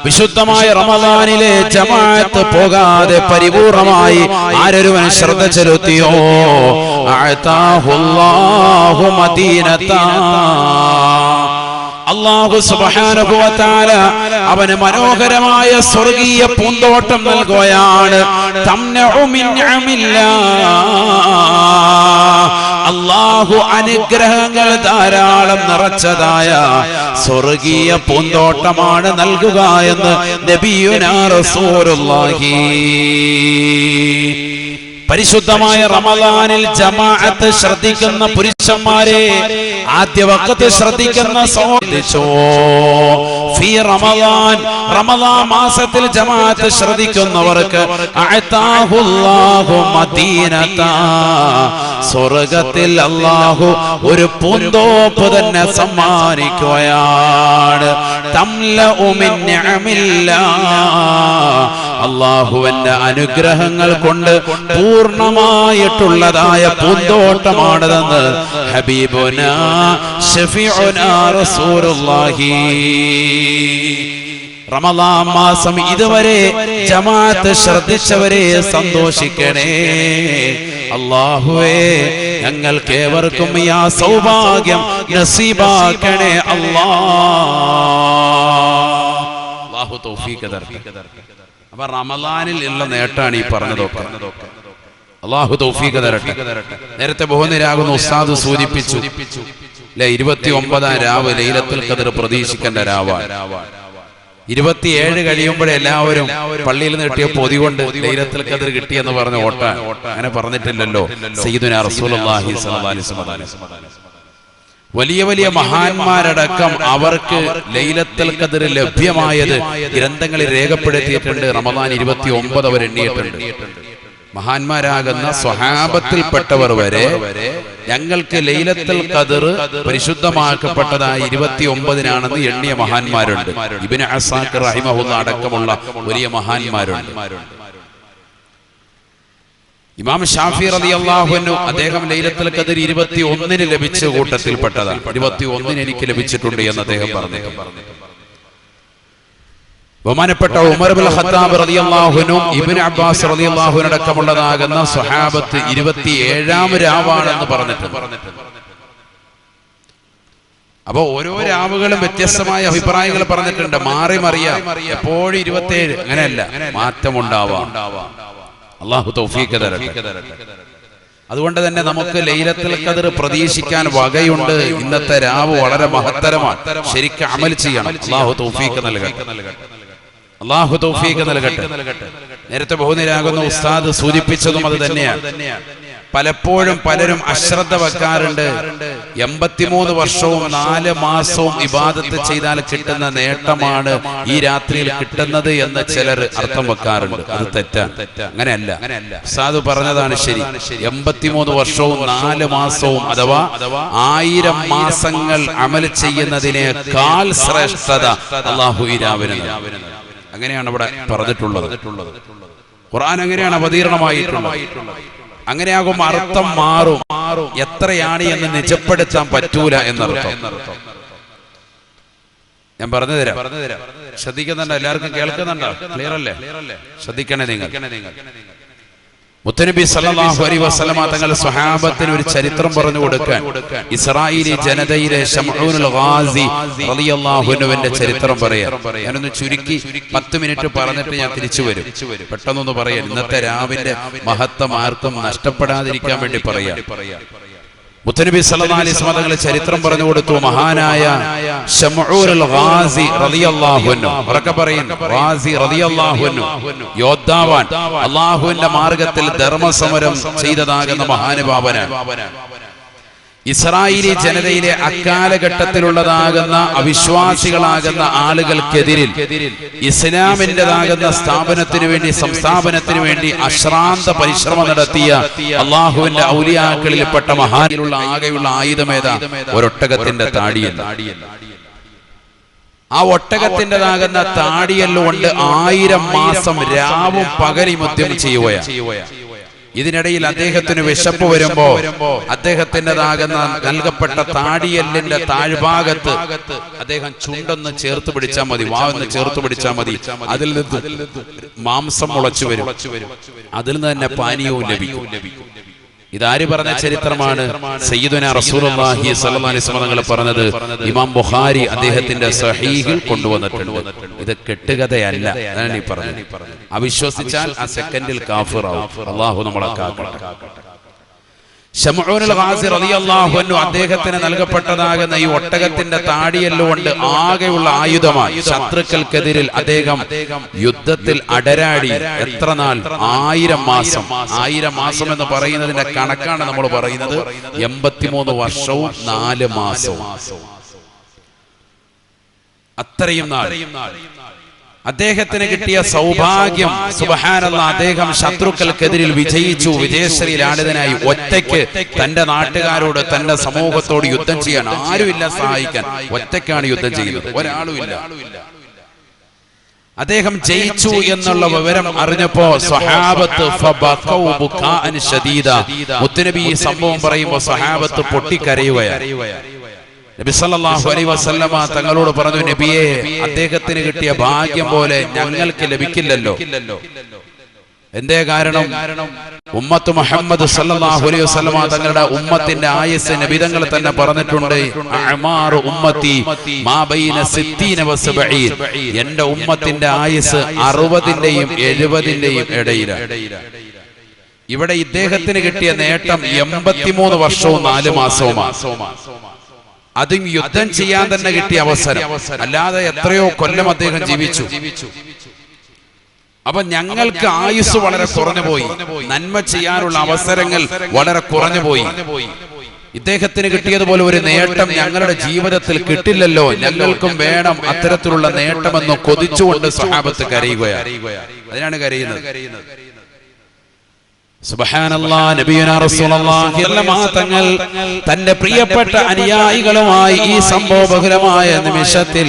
വിശുദ്ധമായ റമദാനിലെ ജമാഅത്ത് പോകാതെ പരിപൂർണമായി ആരൊരുവൻ ശ്രദ്ധ ചെലുത്തിയോ അഅതാഹുല്ലാഹു മദീനത അല്ലാഹു സുബ്ഹാനഹു വ തആല അവന് മനോഹരമായ സ്വർഗീയ പൂന്തോട്ടം നൽകുകയാണ്. തംനഉ മിൻ അല്ലാഹു അനുഗ്രഹങ്ങൾ ധാരാളം നിറച്ചതായ സ്വർഗീയ പൂന്തോട്ടമാണ് നൽകുക എന്ന് നബിയുനാ റസൂലുള്ളാഹി. പരിശുദ്ധമായ റമദാനിൽ ജമാഅത്ത് ശ്രദ്ധിക്കുന്ന പുരുഷന്മാരെ, ആദ്യ വഖത്ത് ശ്രദ്ധിക്കുന്ന സഹോദരിച്ചോ ഫീ റമദാൻ, റമദാൻ മാസത്തിൽ ജമാഅത്ത് ശ്രദ്ധിക്കുന്നവർക്ക് അഅതാഹുല്ലാഹു മദീനത, സ്വർഗ്ഗത്തിൽ അല്ലാഹു ഒരു പൂന്തോപ്പ് തന്നെ സമ്മാനിക്കുകയാണ്. തംലഉ മിൻ നിഅമില്ലാഹ്, അല്ലാഹുവിന്റെ അനുഗ്രഹങ്ങൾ കൊണ്ട് പൂർണ്ണമായിട്ടുള്ളതായ പൂന്തോട്ടമാണതെന്ന് ഹബീബുനാ ശഫീഉനാ റസൂലുള്ളാഹി. റമദാൻ മാസം ഇതുവരെ ജമാഅത്ത് ശ്രദ്ധിച്ചവരെ സന്തോഷിക്കണേ. അല്ലാഹുവേ, ഞങ്ങൾക്കേവർക്കും ഈ സൗഭാഗ്യം നസീബാക്കണേ. അല്ലാഹു തൗഫീഖ് തരട്ടെ. അപ്പൊ റമദാനിൽ ഉള്ള നേട്ടാണ് ഈ പറഞ്ഞതൊക്കെ. അല്ലാഹു തൗഫീഖ് തരട്ടെ. നേരത്തെ ബഹുനിരാകുന്ന ഉസ്താദ് സൂചിപ്പിച്ചു, 29 രാവ് ലൈലത്തുൽ ഖദ്ർ പ്രതീക്ഷിക്കേണ്ട രാവാണ്. 27 കഴിയുമ്പോഴേ എല്ലാവരും പള്ളിയിൽ നിന്ന് കിട്ടിയ പൊതി കൊണ്ട് ലൈലത്തുൽ ഖദ്ർ കിട്ടിയെന്ന് പറഞ്ഞ് ഓട്ടാൻ. അങ്ങനെ പറഞ്ഞിട്ടില്ലല്ലോ സയ്യിദുനാ റസൂലുള്ളാഹി സ്വല്ലല്ലാഹി അലൈഹി വസല്ലം. വലിയ വലിയ മഹാന്മാരടക്കം അവർക്ക് ലൈലത്തുൽ ഖദ്ർ ലഭ്യമായത് ഗ്രന്ഥങ്ങളിൽ രേഖപ്പെടുത്തിയിട്ടുണ്ട്. റമദാൻ 29 അവർ എണ്ണിയിട്ടുണ്ട്. മഹാന്മാരാകുന്ന സ്വഹാബത്തിൽപ്പെട്ടവർ വരെ ഞങ്ങൾക്ക് ലൈലത്തുൽ ഖദ്ർ പരിശുദ്ധമാക്കപ്പെട്ടതായി 29-നാണെന്ന് എണ്ണിയ മഹാന്മാരുണ്ട്. ഇബ്നു അസാക്കിർ റഹിമഹുല്ലാഹ് അടക്കമുള്ള വലിയ മഹാന്മാരുണ്ട്. ഇമാം ഷാഫി റളിയല്ലാഹു അൻഹു അദ്ദേഹം ലൈലത്തുൽ ഖദ്ർ 21-ന് ലഭിച്ച കൂട്ടത്തിൽപ്പെട്ടതാണ്. 21-ന് എനിക്ക് ലഭിച്ചിട്ടുണ്ട് എന്ന് അദ്ദേഹം പറഞ്ഞു. ബഹുമാനപ്പെട്ട ഉമർ ഇബ്നുൽ ഖത്താബ് റളിയല്ലാഹു അൻഹു, ഇബ്നു അബ്ബാസ് റളിയല്ലാഹു അൻഹു അടക്കമുള്ളതാകുന്ന സ്വഹാബത്ത് 27-ാം രാവാണെന്ന് പറഞ്ഞിട്ടുണ്ട്. അപ്പൊ ഓരോ രാവുകളും വ്യത്യസ്തമായ അഭിപ്രായങ്ങൾ പറഞ്ഞിട്ടുണ്ട്. മാറി മറിയാം, എപ്പോഴും 27 അങ്ങനെയല്ല, മാറ്റമുണ്ടാവാം. അല്ലാഹു തൗഫീഖ് തരട്ടെ. അതുകൊണ്ട് തന്നെ നമുക്ക് ലൈലത്തുൽ ഖദ്ർ പ്രതീക്ഷിക്കാൻ വകയുണ്ട്. ഇന്നത്തെ രാവ് വളരെ മഹത്തരമാണ്. ശരിക്കും അമൽ ചെയ്യണം. അല്ലാഹു തൗഫീഖ് നൽകട്ടെ. അല്ലാഹു തൗഫീഖ് നൽകട്ടെ. നേരത്തെ ബഹുനിരാകുന്ന ഉസ്താദ് സൂചിപ്പിച്ചതും അത് തന്നെയാണ്. പലപ്പോഴും പലരും അശ്രദ്ധ വെക്കാറുണ്ട്. 83 വർഷവും 4 മാസവും ഇബാദത്ത് ചെയ്താൽ കിട്ടുന്ന നേട്ടമാണ് ഈ രാത്രിയിൽ കിട്ടുന്നത് എന്ന് ചിലർ അർത്ഥം വെക്കാറുണ്ട്. അത് തെറ്റാണ്. അങ്ങനെയല്ല. ഉസ്താദ് പറഞ്ഞതാണ് ശരി. 83 വർഷവും 4 മാസവും അഥവാ 1000 മാസങ്ങൾ അമൽ ചെയ്യുന്നതിനേക്കാൾ ശ്രേഷ്ഠത അല്ലാഹു ഈ രാവിനെ. അങ്ങനെയാണ് ഇവിടെ പറഞ്ഞിട്ടുള്ളത്. ഖുർആൻ അങ്ങനെയാണ് അവതീർണമായിട്ടുള്ളത്. അങ്ങനെയാകുമ്പോൾ അർത്ഥം മാറും. എത്രയാണ് എന്ന് നിജപ്പെടുത്താൻ പറ്റൂല എന്നർത്ഥം. ഞാൻ പറഞ്ഞു തരാം. ശ്രദ്ധിക്കുന്നുണ്ടോ? എല്ലാവർക്കും കേൾക്കുന്നുണ്ടോ? ക്ലിയർ അല്ലേ? ശ്രദ്ധിക്കണേ നിങ്ങൾ. മുത്തനബി സല്ലല്ലാഹു അലൈഹി വസല്ലമ തങ്ങൾ സ്വഹാബത്തിന് ഒരു ചരിത്രം പറഞ്ഞു കൊടുക്കാൻ ഇസ്രായേലി ജനതയിലെ ശംഊനുൽ ഗാസി റളിയല്ലാഹു അൻഹുവിന്റെ ചരിത്രം പറയാം. ഞാനൊന്ന് ചുരുക്കി 10 മിനിറ്റ് പറഞ്ഞിട്ട് ഞാൻ തിരിച്ചു വരും. പെട്ടെന്നൊന്ന് പറയാം. ഇന്നത്തെ രാവിന്റെ മഹത്വം ആർക്കും നഷ്ടപ്പെടാതിരിക്കാൻ വേണ്ടി പറയാം. മുത്തനബി സല്ലല്ലാഹു അലൈഹി വസല്ലം തങ്ങൾ ചരിത്രം പറഞ്ഞു കൊടുത്തു. മഹാനായ ശംഊനുൽ ഗാസി റളിയല്ലാഹു അൻഹു, ഉറക്കെ പറയും, ഗാസി റളിയല്ലാഹു അൻഹു, യോദ്ധാവാൻ, അല്ലാഹുവിന്റെ മാർഗത്തിൽ ധർമ്മസമരം ചെയ്തതാകുന്ന മഹാനുഭാവനാണ്. ഇസ്രായേലി ജനതയിലെ അക്കാലഘട്ടത്തിലുള്ളതാകുന്ന അവിശ്വാസികളാകുന്ന ആളുകൾക്കെതിരിൽ ഇസ്ലാമിൻ്റെതാകുന്ന സ്ഥാപനത്തിനു വേണ്ടി, സംസ്ഥാപനത്തിനു വേണ്ടി അശ്രാന്ത പരിശ്രമം നടത്തിയ അള്ളാഹുവിന്റെ ഔലിയാക്കളിൽപ്പെട്ട മഹാനിലുള്ള ആകെയുള്ള ആയുധമേതാ? ഒരൊട്ടകത്തിന്റെ താടിയല്ല. ആ ഒട്ടകത്തിൻ്റെതാകുന്ന താടിയല്ലുകൊണ്ട് 1000 മാസം രാവും പകലും യുദ്ധം ചെയ്യുകയാണ്. ഇതിനിടയിൽ അദ്ദേഹത്തിന് വിശപ്പ് വരുമ്പോ അദ്ദേഹത്തിൻ്റെതാകുന്ന നൽകപ്പെട്ട താടിയെല്ലിന്റെ താഴ്ഭാഗത്ത് അദ്ദേഹം ചുണ്ടൊന്ന് ചേർത്ത് പിടിച്ചാൽ മതി, വാവൊന്ന് ചേർത്ത് പിടിച്ചാൽ മതി, അതിൽ നിന്ന് മാംസം മുളച്ചു വരും, അതിൽ നിന്ന് തന്നെ പാനീയവും ലഭിക്കും. ഇതാര് പറഞ്ഞ ചരിത്രമാണ്? സയ്യിദുനാ റസൂലുള്ളാഹി സ്വല്ലല്ലാഹി അലൈഹി വസല്ലം തങ്ങൾ പറഞ്ഞത് ഇമാം ബുഖാരി അദ്ദേഹത്തിന്റെ സ്വഹീഹിൽ കൊണ്ടുവന്നിട്ടുണ്ട്. ഇത് കെട്ടുകഥയല്ല, അതാണ് ഈ പറഞ്ഞത്. അവിശ്വസിച്ചാൽ ആ സെക്കൻഡിൽ കാഫിറാവും. അല്ലാഹു നമ്മളെ കാക്കട്ടെ. ശമഊനുൽ ഗാസി റളിയല്ലാഹു അൻഹു അദ്ദേഹത്തിന് നൽകപ്പെട്ടതാകുന്ന ഈ ഒട്ടകത്തിന്റെ താടിയെല്ലുകൊണ്ട് ആകെയുള്ള ആയുധമായി ശത്രുക്കൾക്കെതിരിൽ അദ്ദേഹം യുദ്ധത്തിൽ അടരാടി. എത്ര നാൾ? 1000 മാസം. 1000 മാസം എന്ന് പറയുന്നതിന്റെ കണക്കാണ് നമ്മൾ പറയുന്നത്. 83 വർഷവും 4 മാസവും. അത്രയും നാൾ അദ്ദേഹത്തിന് കിട്ടിയ സൗഭാഗ്യം, സുബ്ഹാനല്ലാഹ്, അദ്ദേഹം ശത്രുക്കൾക്കെതിരിൽ വിജയിച്ചു. വിജയശ്രീലാളിതനായി ഒറ്റയ്ക്ക് തന്റെ നാട്ടുകാരോട്, തന്റെ സമൂഹത്തോട് യുദ്ധം ചെയ്യാൻ ആരുമില്ല സഹായിക്കാൻ. ഒറ്റയ്ക്കാണ് യുദ്ധം ചെയ്യുന്നത്, ഒരാളുമില്ല. അദ്ദേഹം ജയിച്ചു എന്നുള്ള വിവരം അറിഞ്ഞപ്പോ സ്വഹാബത്ത് ഫബഖൗ ബുകാഅൻ ശദീദ. മുത്തുനബി ഈ സംഭവം പറയുമ്പോൾ സ്വഹാബത്ത് പൊട്ടിക്കരയുകയാണ്. നബി സല്ലല്ലാഹു അലൈഹി വസല്ലമ തങ്ങളോട് പറഞ്ഞു, നബിയെ, അദ്ദേഹത്തിന് കിട്ടിയ ഭാഗ്യം പോലെ ഞങ്ങൾക്ക് ലഭിക്കില്ലല്ലോ. എന്തേ കാരണം? ഉമ്മത്ത് മുഹമ്മദ് സല്ലല്ലാഹു അലൈഹി വസല്ലമ തങ്ങളുടെ ഉമ്മത്തിന്റെ ആയുസ് നബി തങ്ങൾ തന്നെ പറഞ്ഞിട്ടുണ്ട്, അഅ്മാറു ഉമ്മത്തി മാ ബൈന 60 വ 70. എന്റെ ഉമ്മത്തിന്റെ ആയുസ് 60ന്റെയും 70ന്റെയും ഇടയിലാണ്. ഇവിടെ ഇദ്ദേഹത്തിന് കിട്ടിയ നേട്ടം 83 വർഷവും 4 മാസവുമാണ്. അതും യുദ്ധം ചെയ്യാൻ തന്നെ കിട്ടിയ അവസരം, അല്ലാതെ എത്രയോ കൊല്ലം അദ്ദേഹം ജീവിച്ചു. അപ്പൊ ഞങ്ങൾക്ക് ആയുസ് വളരെ കുറഞ്ഞു പോയി, നന്മ ചെയ്യാനുള്ള അവസരങ്ങൾ വളരെ കുറഞ്ഞു പോയി. ഇദ്ദേഹത്തിന് കിട്ടിയതുപോലെ ഒരു നേട്ടം ഞങ്ങളുടെ ജീവിതത്തിൽ കിട്ടില്ലല്ലോ, ഞങ്ങൾക്കും വേണം അത്തരത്തിലുള്ള നേട്ടമെന്ന് കൊതിച്ചുകൊണ്ട് സ്വഹാബത്ത് കരയുകയാണ്. അതിനാണ് കരയുന്നത്. സുബ്ഹാനല്ലാഹ്, നബിയുനാ റസൂലുള്ളാഹി തങ്ങൾ തന്റെ പ്രിയപ്പെട്ട അനുയായികളുമായി ഈ സംഭവബഹുലമായ നിമിഷത്തിൽ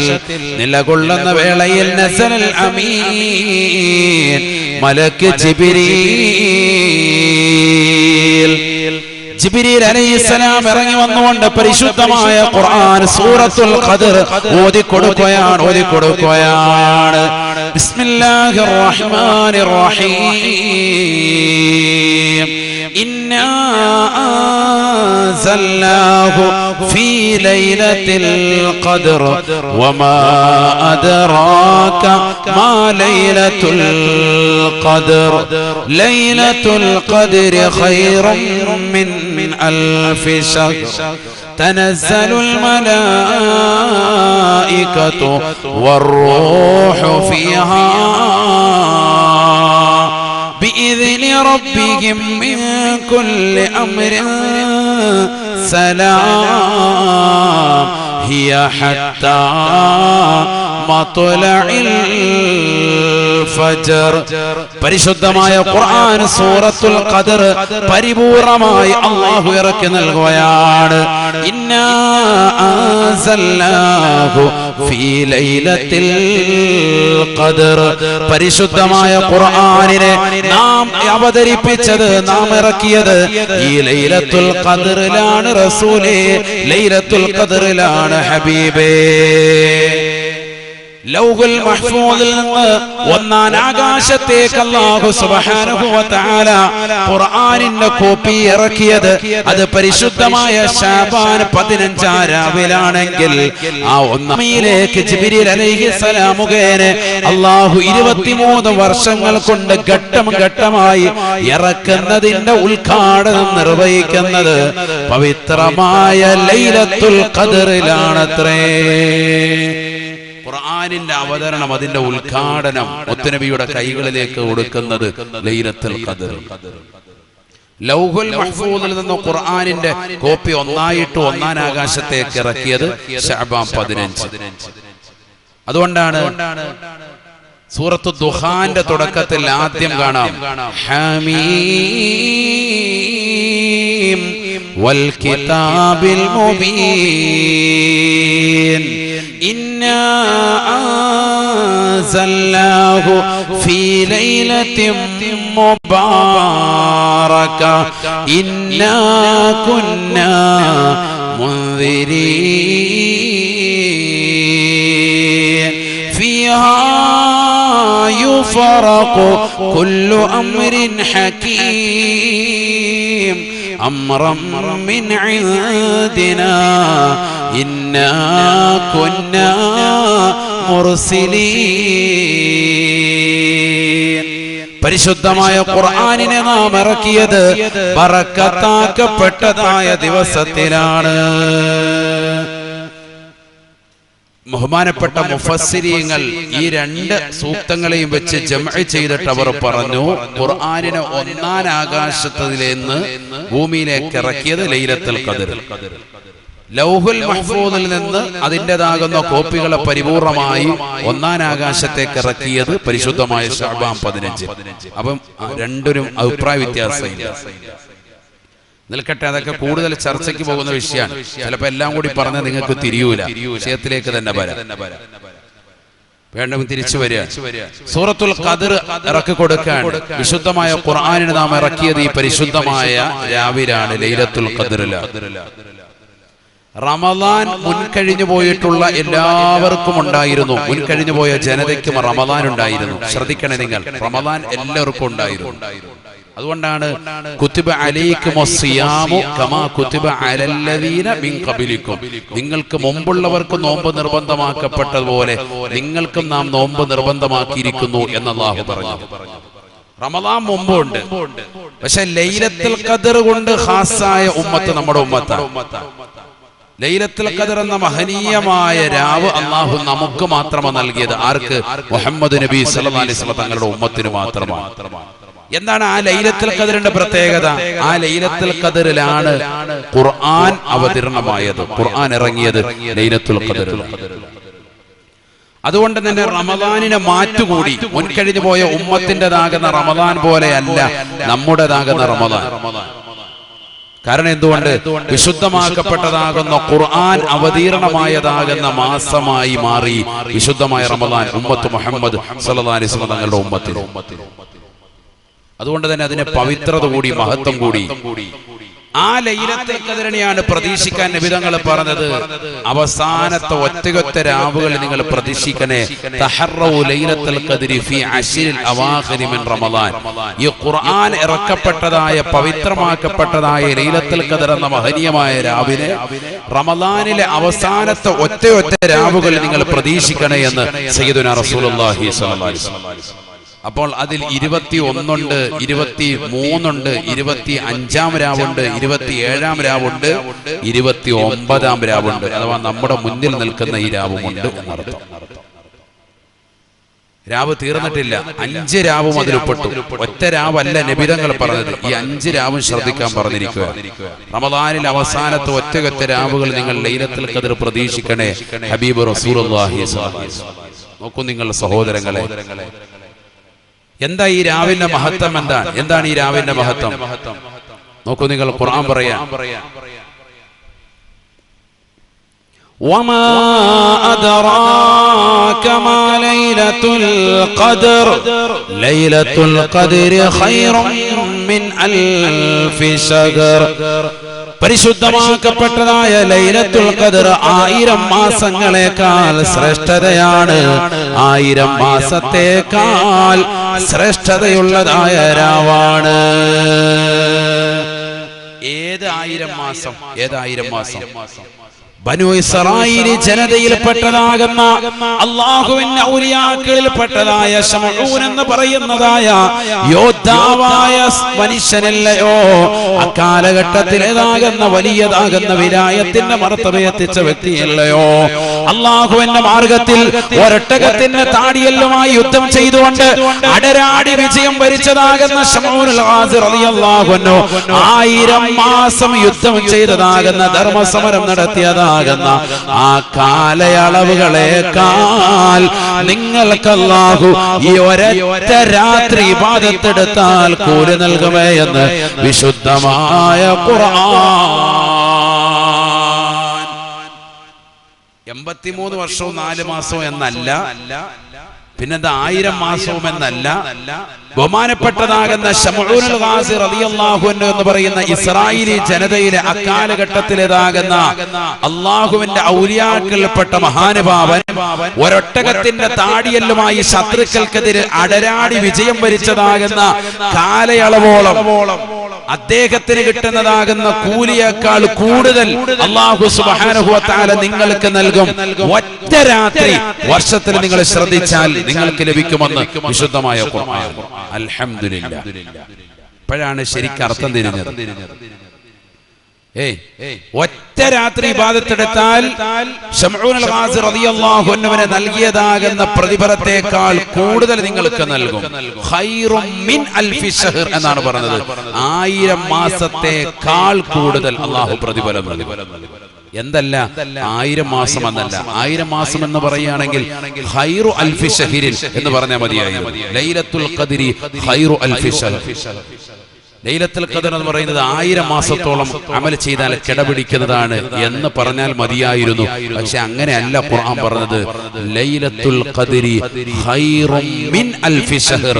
നിലകൊള്ളുന്ന വേളയിൽ നസലൽ അമീൻ മലക്ക് ജിബ്രീൽ അലൈഹിസ്സലാം ഇറങ്ങി വന്നുകൊണ്ട് പരിശുദ്ധമായ ഖുർആൻ സൂറത്തുൽ ഖദർ ഓതിക്കൊടുക്കുകയാണ്. ബിസ്മില്ലാഹിർ റഹ്മാനിർ റഹീം. ഇന്നാ അൻസൽനാഹു ഫീ ലൈലത്തിൽ ഖദർ വമാ അദ്റാക മാ ലൈലത്തുൽ ഖദർ. ലൈലത്തുൽ ഖദർ ഖൈറും മിൻ ألف شهر تنزل الملائكة والروح فيها بإذن ربهم من كل أمر سلام هي حتى مطلع الفجر. പരിശുദ്ധമായ ഖുർആൻ സൂറത്തുൽ ഖദർ പരിപൂർണമായി അല്ലാഹു ഇറക്കി നൽകുകയാണ്. ഇന്നാ അൻസൽനാഹു ഫീ ലൈലത്തിൽ ഖദർ. പരിശുദ്ധമായ ഖുർആനിനെ നാം അവതരിപ്പിച്ചത്, നാം ഇറക്കിയത് ഈ ലൈലത്തുൽ ഖദറിലാണ് റസൂലേ, ലൈലത്തുൽ ഖദറിലാണ് ഹബീബേ. ലൗഹുൽ മഹ്ഫൂദിൽ നിന്ന് ഒന്നാം ആകാശത്തേക്ക് അല്ലാഹു സുബ്ഹാനഹു വ തആല ഖുർആനിന്റെ കോപ്പി ഇറക്കിയത് അത് പരിശുദ്ധമായ ശഅബാൻ 15 രാവിലാണെങ്കിൽ ആ ഒന്നാമിലേക്ക് ജിബ്രീൽ അലൈഹിസ്സലാം മുഖേന അല്ലാഹു 23 വർഷങ്ങൾ കൊണ്ട് ഘട്ടം ഘട്ടമായി ഇറക്കുന്നതിന്റെ ഉദ്ഘാടനം നിർവഹിക്കുന്നത് പവിത്രമായ ലൈലത്തുൽ ഖദറിലാണത്രേ. ഖുർആനിന്റെ അവതരണം, അതിന്റെ ഉദ്ഘാടനം മുത്തുനബിയുടെ കൈകളിലേക്ക് കൊടുക്കുന്നത് ലൈലത്തുൽ ഖദർ. ലൗഹുൽ മഹ്ഫൂദിൽ നിന്ന് ഖുർആനിന്റെ കോപ്പി ഒന്നാം ആകാശത്തേക്ക് ഇറക്കിയത് ശഅബാൻ 15. അതുകൊണ്ടാണ് സൂറത്തു ദുഖാന്റെ തുടക്കത്തിൽ ആദ്യം കാണാം ഹമീം വൽ കിതാബിൽ മുബീൻ ഇന്നാ അൻസൽനാഹു ഫീ ലൈലത്തിൻ മുബാറക ഇന്നാ കുന്നാ മുൻദിരീൻ ഫീഹാ യുഫറഖു കുല്ലു അംരിൻ ഹകീം أمرا من عندنا إنا كنا مرسلين പരിശുദ്ധമായ ഖുർആനിനെ നാം ഇറക്കിയത് ബറക്കത്താക്കപ്പെട്ടതായ ദിവസത്തിലാണ്. ബഹുമാനപ്പെട്ട മുഫസ്സിരീങ്ങൾ ഈ രണ്ട് സൂക്തങ്ങളെയും വെച്ച് ജംഅ് ചെയ്തിട്ട് അവർ പറഞ്ഞു, ഖുർആനിനെ ഒന്നാം ആകാശത്തിലേന്ന് ഭൂമിയിലേക്ക് ഇറക്കിയത് ലൈലത്തുൽ ഖദ്ർ. ലൗഹുൽ മഹ്ഫൂദിൽ നിന്ന് അതിൻ്റെതാകുന്ന കോപ്പികളെ പരിപൂർണമായി ഒന്നാം ആകാശത്തേക്ക് ഇറക്കിയത് പരിശുദ്ധമായ ശഅബാൻ 15. അപ്പം രണ്ടിനും അഭിപ്രായ വ്യത്യാസമില്ല. നിൽക്കട്ടെ, അതൊക്കെ കൂടുതൽ ചർച്ചയ്ക്ക് പോകുന്ന വിഷയമാണ്. ചിലപ്പോൾ എല്ലാം കൂടി പറഞ്ഞാൽ നിങ്ങൾക്ക് തിരിയൂല. വിഷയത്തിലേക്ക് തന്നെ വരാം. വേണ്ടവൻ തിരിച്ചു വരിക. സൂറത്തുൽ ഖദ്ർ ഇറക്കി കൊടുക്കാൻ വിശുദ്ധമായ ഖുർആനിനെ നാം ഇറക്കിയത് ഈ പരിശുദ്ധമായ രാവിലാണ്, ലൈലത്തുൽ ഖദ്റിലാണ്. റമദാൻ മുൻകഴിഞ്ഞു പോയിട്ടുള്ള എല്ലാവർക്കും ഉണ്ടായിരുന്നു. മുൻകഴിഞ്ഞു പോയ ജനതയ്ക്കും റമദാൻ ഉണ്ടായിരുന്നു. ശ്രദ്ധിക്കണേ നിങ്ങൾ, റമദാൻ എല്ലാവർക്കും ഉണ്ടായിരുന്നു. അതുകൊണ്ടാണ് കുതിബ അലൈക്കുമുസ് സിയാമു കമാ കുതിബ അലല്ലദീന മിൻ ഖബലിക്കും, നിങ്ങൾക്ക് മുമ്പുള്ളവർക്ക് നോമ്പ് നിർബന്ധമാക്കപ്പെട്ടതുപോലെ നിങ്ങൾക്കും നാം നോമ്പ് നിർബന്ധമാക്കിയിരിക്കുന്നു എന്ന് അല്ലാഹു പറഞ്ഞു. റമദാൻ മുമ്പുണ്ട്, പക്ഷെ ലൈലത്തുൽ ഖദ്ർ കൊണ്ട് ഖാസായ ഉമ്മത്ത് നമ്മുടെ ഉമ്മത്താണ്. ലൈലത്തുൽ ഖദ്ർ എന്ന മഹനീയമായ രാവ് അല്ലാഹു നമുക്ക് മാത്രമാണ് നൽകിയത്. ആർക്ക്? മുഹമ്മദ് നബി സല്ലല്ലാഹു അലൈഹി വസല്ലം തങ്ങളുടെ ഉമ്മത്തിന് മാത്രമാണ്. എന്താണ് ആ ലൈലത്തുൽ ഖദ്റിന്റെ പ്രത്യേകത? ആ ലൈലത്തുൽ ഖദ്റിലാണ് ഖുർആൻ അവതരണമായത്, ഖുർആൻ ഇറങ്ങിയത് ലൈലത്തുൽ ഖദ്റിലാണ്. അതുകൊണ്ട് തന്നെ റമദാനിനെ മാറ്റുകൂടി. മുൻകഴിഞ്ഞു പോയ ഉമ്മത്തിൻ്റെതാകുന്ന റമദാൻ പോലെയല്ല നമ്മുടേതാകുന്ന റമദാൻ. കാരണം എന്തുകൊണ്ട്? വിശുദ്ധമാക്കപ്പെട്ടതാകുന്ന ഖുർആൻ അവതീർണമായതാകുന്ന മാസമായി മാറി വിശുദ്ധമായ റമദാൻ ഉമ്മത്ത് മുഹമ്മദ് സല്ലല്ലാഹു അലൈഹി വസല്ലം തങ്ങളുടെ ഉമ്മത്തിൽ. അതുകൊണ്ട് തന്നെ അതിന് പവിത്രത കൂടി, മഹത്വം കൂടി. ആ ലൈലത്തുൽ ഖദ്റിനെയാണ് പ്രതീക്ഷിക്കാൻ നബി തങ്ങൾ പറഞ്ഞത്. അവസാനത്തെ ഒറ്റയൊറ്റ രാവുകൾ നിങ്ങൾ പ്രതീക്ഷിക്കണേ. തഹറൗ ലൈലത്തുൽ ഖദ്രി ഫീ അശ്രിൽ അവാഖിരി മിൻ റമദാൻ. ഈ ഖുർആൻ ഇറക്കപ്പെട്ടതായ പവിത്രമാക്കപ്പെട്ടതായ ലൈലത്തുൽ ഖദ്ർ എന്ന മഹനീയമായ രാവിനെ റമദാനിലെ അവസാനത്തെ ഒറ്റയൊറ്റ രാവുകൾ നിങ്ങൾ പ്രതീക്ഷിക്കണേ എന്ന് സയ്യിദുനാ റസൂലുള്ളാഹി സ്വല്ലല്ലാഹു അലൈഹി വസല്ലം. അപ്പോൾ അതിൽ 21 23 25 രാവുണ്ട്, 27 രാവുണ്ട്, 29 രാവുണ്ട്. അഥവാ നമ്മുടെ മുന്നിൽ നിൽക്കുന്ന ഈ രാവുമുണ്ട് എന്നർത്ഥം. രാവ് തീർന്നിട്ടില്ല, 5 രാവും അതിൽപ്പെട്ടു. ഒറ്റ രാവല്ല നബി തങ്ങൾ പറഞ്ഞത്, ഈ 5 രാവും ശ്രദ്ധിക്കാൻ പറഞ്ഞിരിക്കുക. റമദാനിൽ അവസാനത്തെ ഒറ്റയൊറ്റ രാവുകൾ നിങ്ങൾ ലൈലത്തുൽ ഖദ്ർ പ്രതീക്ഷിക്കണേ ഹബീബ് റസൂലുള്ളാഹി സ്വല്ലല്ലാഹു അലൈഹി വസല്ലം. നോക്കൂ നിങ്ങൾ സഹോദരങ്ങളെ, എന്താ ഈ രാവിന്റെ മഹത്വം? എന്താണ് ഈ രാവിന്റെ മഹത്വം? നോക്കൂ നിങ്ങൾ, ഖുർആൻ പറയാ, വമാ അദ്റാക മാ ലൈലത്തുൽ ഖദ്ർ ലൈലത്തുൽ ഖദ്രി ഖൈറും മിൻ അൽഫി ശഹർ. പരിശുദ്ധമാക്കപ്പെട്ടതായ ലൈലത്തുൽ ഖദ്ർ 1000 മാസങ്ങളെക്കാൾ ശ്രേഷ്ഠതയാണ്. 1000 മാസത്തേക്കാൾ ശ്രേഷ്ഠതയുള്ളതായ രാവാണ്. ഏത് 1000 മാസം? ഏത് 1000 മാസം? ബനു ഇസ്രായേൽ ജനതയിൽപ്പെട്ടതാകുന്ന അല്ലാഹുവിന്റെ ഔലിയാക്കളിൽപ്പെട്ടതായ ശമഊൻ എന്ന് പറയുന്നതായ യോദ്ധാവായ മനുഷ്യനല്ലയോ അക്കാലഘട്ടത്തിലേതാകുന്ന വലിയതാകുന്ന വിലായത്തിന്റെ മർത്തബയെത്തിച്ച വ്യക്തിയല്ലയോ? അല്ലാഹുവിന്റെ മാർഗത്തിൽ ഒരൊട്ടകത്തിന്റെ താടിയെല്ലുമായി യുദ്ധം ചെയ്തുകൊണ്ട് അടരാടി വിജയം വരിച്ചതാകുന്ന ശമഊനുൽ ഗാസി റളിയല്ലാഹു അൻഹു 1000 മാസം യുദ്ധം ചെയ്തതാകുന്ന ധർമ്മസമരം നടത്തിയതാ ആ കാലയളവുകളേക്കാൾ നിങ്ങൾക്ക് അല്ലാഹു ഈ ഒരൊറ്റ രാത്രി ഇബാദത്തെടുത്താൽ കൂലി നൽകുമേ എന്ന് വിശുദ്ധമായ ഖുർആൻ. 83 വർഷവും 4 മാസവും എന്നല്ല, പിന്നെന്താ 1000 മാസവും എന്നല്ല. ബഹുമാനപ്പെട്ടതാകുന്ന ശമഊനുൽ ഗാസി റളിയല്ലാഹു അൻഹു എന്ന് പറയുന്ന ഇസ്രായേലി ജനതയിലെ അക്കാലഘട്ടത്തിലേതാകുന്ന അള്ളാഹുവിന്റെ ഔലിയാക്കൾപ്പെട്ട മഹാനുഭാവൻ ഒരൊട്ടകത്തിന്റെ താടിയല്ലുമായി ശത്രുക്കൾക്കെതിരെ അടരാടി വിജയം വരിച്ചതാകുന്ന കാലയളവോളം അദ്ദേഹത്തിന് കിട്ടുന്നതാകുന്ന കൂലിയേക്കാൾ കൂടുതൽ അല്ലാഹു സുബ്ഹാനഹു വ തആല നിങ്ങൾക്ക് നൽകും. ഒറ്റ രാത്രി വർഷത്തിൽ നിങ്ങൾ ശ്രദ്ധിച്ചാൽ നിങ്ങൾക്ക് ലഭിക്കുമെന്ന് വിശുദ്ധമായ ഖുർആൻ. അൽഹംദുലില്ലാഹ്. ഇപ്പോഴാണ് ശരിക്കും അർത്ഥം തിരിഞ്ഞത്. ഒറ്റ രാത്രി ഇബാദത്തെടുത്താൽ ശമഊനുൽ ഗാസി റളിയല്ലാഹു അൻഹുവിനെ നൽകിയതാകുന്ന പ്രതിഫലത്തേക്കാൾ കൂടുതൽ നിങ്ങൾക്ക് നൽകും. ഖൈറും മിൻ അൽഫി ശഹർ എന്നാണ് പറഞ്ഞത്. 1000 മാസത്തേക്കാൾ കൂടുതൽ അല്ലാഹു പ്രതിഫലം നൽകും. എന്തല്ല 1000 മാസം എന്നല്ല, 1000 മാസം എന്ന് പറയുകയാണെങ്കിൽ ഖൈറു അൽഫി ശഹരിൻ എന്ന് പറഞ്ഞാൽ മതിയായിരുന്നു. ലൈലത്തുൽ ഖദ്രി ഖൈറു അൽഫി ശഹർ. ലൈലത്തുൽ ഖദ്ർ എന്ന് പറയുന്നത് 1000 മാസത്തോളം അമൽ ചെയ്താൽ കിടപിടിക്കുന്നതാണ് എന്ന് പറഞ്ഞാൽ മതിയായിരുന്നു. പക്ഷെ അങ്ങനെയല്ല ഖുർആൻ പറഞ്ഞത്. ലൈലത്തുൽ ഖദ്രി ഖൈറും മിൻ അൽഫി ശഹർ.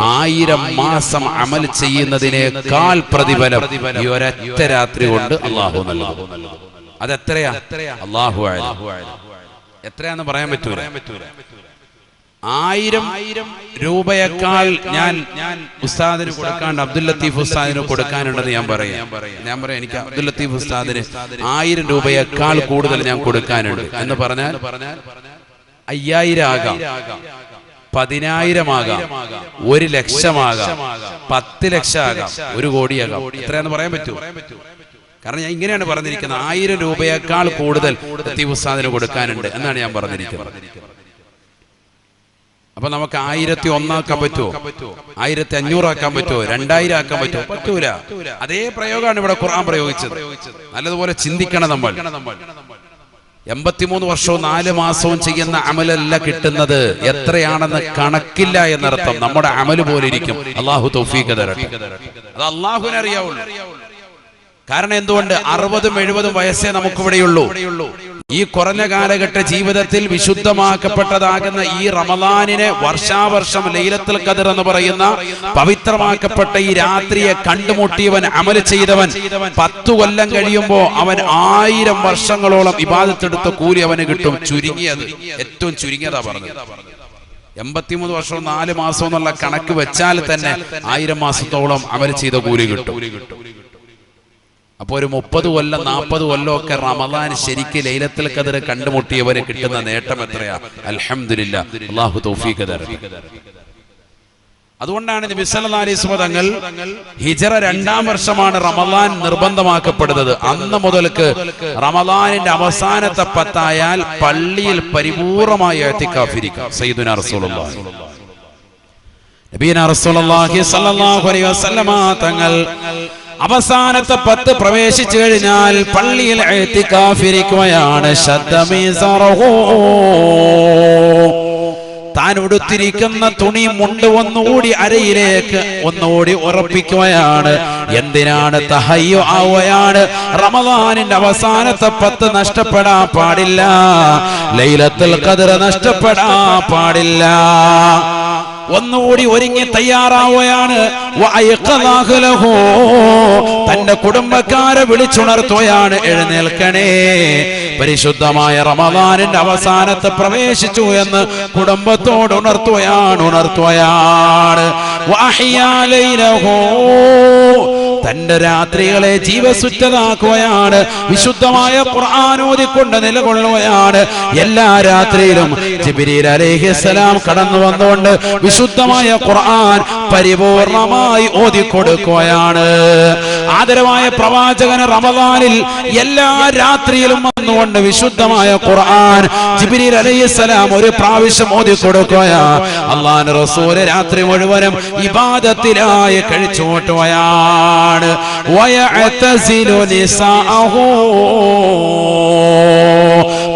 1000 മാസം അമൽ ചെയ്യുന്നതിനേക്കാൾ പ്രതിഫലം ഈ ഒരൊറ്റ രാത്രി കൊണ്ട് അല്ലാഹു നൽകും. അതെത്രയാ? അല്ലാഹു അഅലം. എത്രയാന്ന് പറയാൻ പറ്റൂല. 1000 രൂപയേക്കാൾ ഞാൻ ഉസ്താദിന് കൊടുക്കാണ്ട് അബ്ദുൽ ലത്തീഫ് ഉസ്താദിന് കൊടുക്കാനുണ്ടെന്ന് ഞാൻ പറയാം. എനിക്ക് അബ്ദുൽ ലത്തീഫ് ഉസ്താദിന് 1000 രൂപയേക്കാൾ കൂടുതൽ ഞാൻ കൊടുക്കാനുണ്ട് എന്ന് പറഞ്ഞാൽ 5000 ആകാം, 10000 ആകാം, 1 ലക്ഷമാകാം, 10 ലക്ഷം ആകാം, 1 കോടിയാകാം. എത്രയാന്ന് പറയാൻ പറ്റൂ? കാരണം ഞാൻ ഇങ്ങനെയാണ് പറഞ്ഞിരിക്കുന്നത്. 1000 രൂപയേക്കാൾ കൂടുതൽ ലത്തീഫ് ഉസ്താദിന് കൊടുക്കാനുണ്ട് എന്നാണ് ഞാൻ പറഞ്ഞിരിക്കുന്നത്. അപ്പൊ നമുക്ക് 1001 ആക്കാൻ പറ്റുമോ? 1500 ആക്കാൻ പറ്റുമോ? 2000 ആക്കാൻ പറ്റുമോ? പറ്റൂല. അതേ പ്രയോഗമാണ് ഇവിടെ ഖുർആൻ പ്രയോഗിച്ചത്. നല്ലതുപോലെ ചിന്തിക്കണം നമ്മൾ. 83 വർഷവും 4 മാസവും ചെയ്യുന്ന അമലല്ല കിട്ടുന്നത്. എത്രയാണെന്ന് കണക്കില്ല എന്നർത്ഥം. നമ്മുടെ അമല് പോലെ ഇരിക്കും. അല്ലാഹു തൗഫീഖ് തരട്ടെ. അത് അല്ലാഹുവിനെ അറിയാവുള്ളൂ. കാരണം എന്തുകൊണ്ട് 60-70 വയസ്സേ നമുക്കിവിടെയുള്ളൂ. ഈ കുറഞ്ഞ കാലഘട്ട ജീവിതത്തിൽ വിശുദ്ധമാക്കപ്പെട്ടതാകുന്ന ഈ റമളാനിനെ വർഷാവർഷം ലൈലത്തുൽ ഖദ്ർ എന്ന് പറയുന്ന പവിത്രമാക്കപ്പെട്ട ഈ രാത്രിയെ കണ്ടുമുട്ടിയവൻ, അമൽ ചെയ്തവൻ 10 കൊല്ലം കഴിയുമ്പോ അവൻ 1000 വർഷങ്ങളോളം ഇബാദത്തെടുത്ത കൂലി അവന് കിട്ടും. ചുരുങ്ങിയത്, ഏറ്റവും ചുരുങ്ങിയതാ പറഞ്ഞത്. 83 വർഷവും 4 മാസവും എന്നുള്ള കണക്ക് വെച്ചാൽ തന്നെ 1000 മാസത്തോളം അമൽ ചെയ്ത കൂലി കിട്ടും. അപ്പൊ ഒരു 30 കൊല്ലം 40 കൊല്ലം ഒക്കെ റമളാൻ ശരിക്ക് ലൈലത്തുൽ ഖദ്ർ കണ്ടുമുട്ടിയവന് കിട്ടുന്ന നേട്ടം എത്രയാ? അൽഹംദുലില്ലാഹ്. അല്ലാഹു തൗഫീഖ് തരട്ടെ. അതുകൊണ്ടാണ് നബി സല്ലല്ലാഹു അലൈഹി വസല്ലം തങ്ങൾ ഹിജ്റ 2-ാം വർഷമാണ് റമളാൻ നിർബന്ധമാക്കപ്പെടുന്നത്. അന്ന് മുതൽക്ക് റമളാനിന്റെ അവസാനത്തെ 10 ആയാൽ പള്ളിയിൽ പരിപൂർണമായി ഇഅ്തികാഫ് ഇരിക്കും. സയ്യിദുനാ റസൂലുള്ളാഹി നബിയനാ റസൂലുള്ളാഹി സ്വല്ലല്ലാഹു അലൈഹി വസല്ലം തങ്ങൾ അവസാനത്തെ 10 പ്രവേശിച്ചു കഴിഞ്ഞാൽ പള്ളിയിൽ ഇഅ്തികാഫ് ഇരിക്കുകയാണ്. താൻ ഉടുത്തിരിക്കുന്ന തുണി മുണ്ട് ഒന്നുകൂടി അരയിലേക്ക് ഒന്നുകൂടി ഉറപ്പിക്കുകയാണ്. എന്തിനാണ്? തഹയ്യു ആവുകയാണ്. റമളാനിന്റെ അവസാനത്തെ 10 നഷ്ടപ്പെടാൻ പാടില്ല. ലൈലത്തുൽ ഖദ്ർ നഷ്ടപ്പെടാൻ പാടില്ല. ഒന്നുകൂടി ഒരുങ്ങി തയ്യാറാവുകയാണ്. തന്റെ കുടുംബക്കാരെ വിളിച്ചുണർത്തുകയാണ്. എഴുന്നേൽക്കണേ, പരിശുദ്ധമായ റമളാനിന്റെ അവസാനത്തെ പ്രവേശിച്ചു എന്ന് കുടുംബത്തോട് ഉണർത്തുകയാണ്. തന്റെ രാത്രികളെ ജീവസുറ്റതാക്കുകയാണ്. വിശുദ്ധമായ ഖുർആൻ ഓതിക്കൊണ്ട് നിലകൊള്ളുകയാണ്. എല്ലാ രാത്രിയിലും ജിബ്രീൽ അലൈഹിസ്സലാം കടന്നു വന്നുകൊണ്ട് വിശുദ്ധമായ ഖുർആൻ പരിപൂർണമായി ഓതിക്കൊടുക്കുകയാണ്. ആദരവായ പ്രവാചകന് റമളാനിൽ എല്ലാ രാത്രിയിലും വന്നുകൊണ്ട് വിശുദ്ധമായ ഖുർആൻ ജിബ്രീൽ അലൈഹിസ്സലാം ഒരു പ്രാവശ്യം ഓതിക്കൊടുക്കുകയാണ്. അല്ലാഹുവിന്റെ റസൂൽ രാത്രി മുഴുവനും ഇബാദത്തിലായി കഴിച്ചുകൂട്ടുകയാണ്. വയഅതസിലു നിസാഅഹു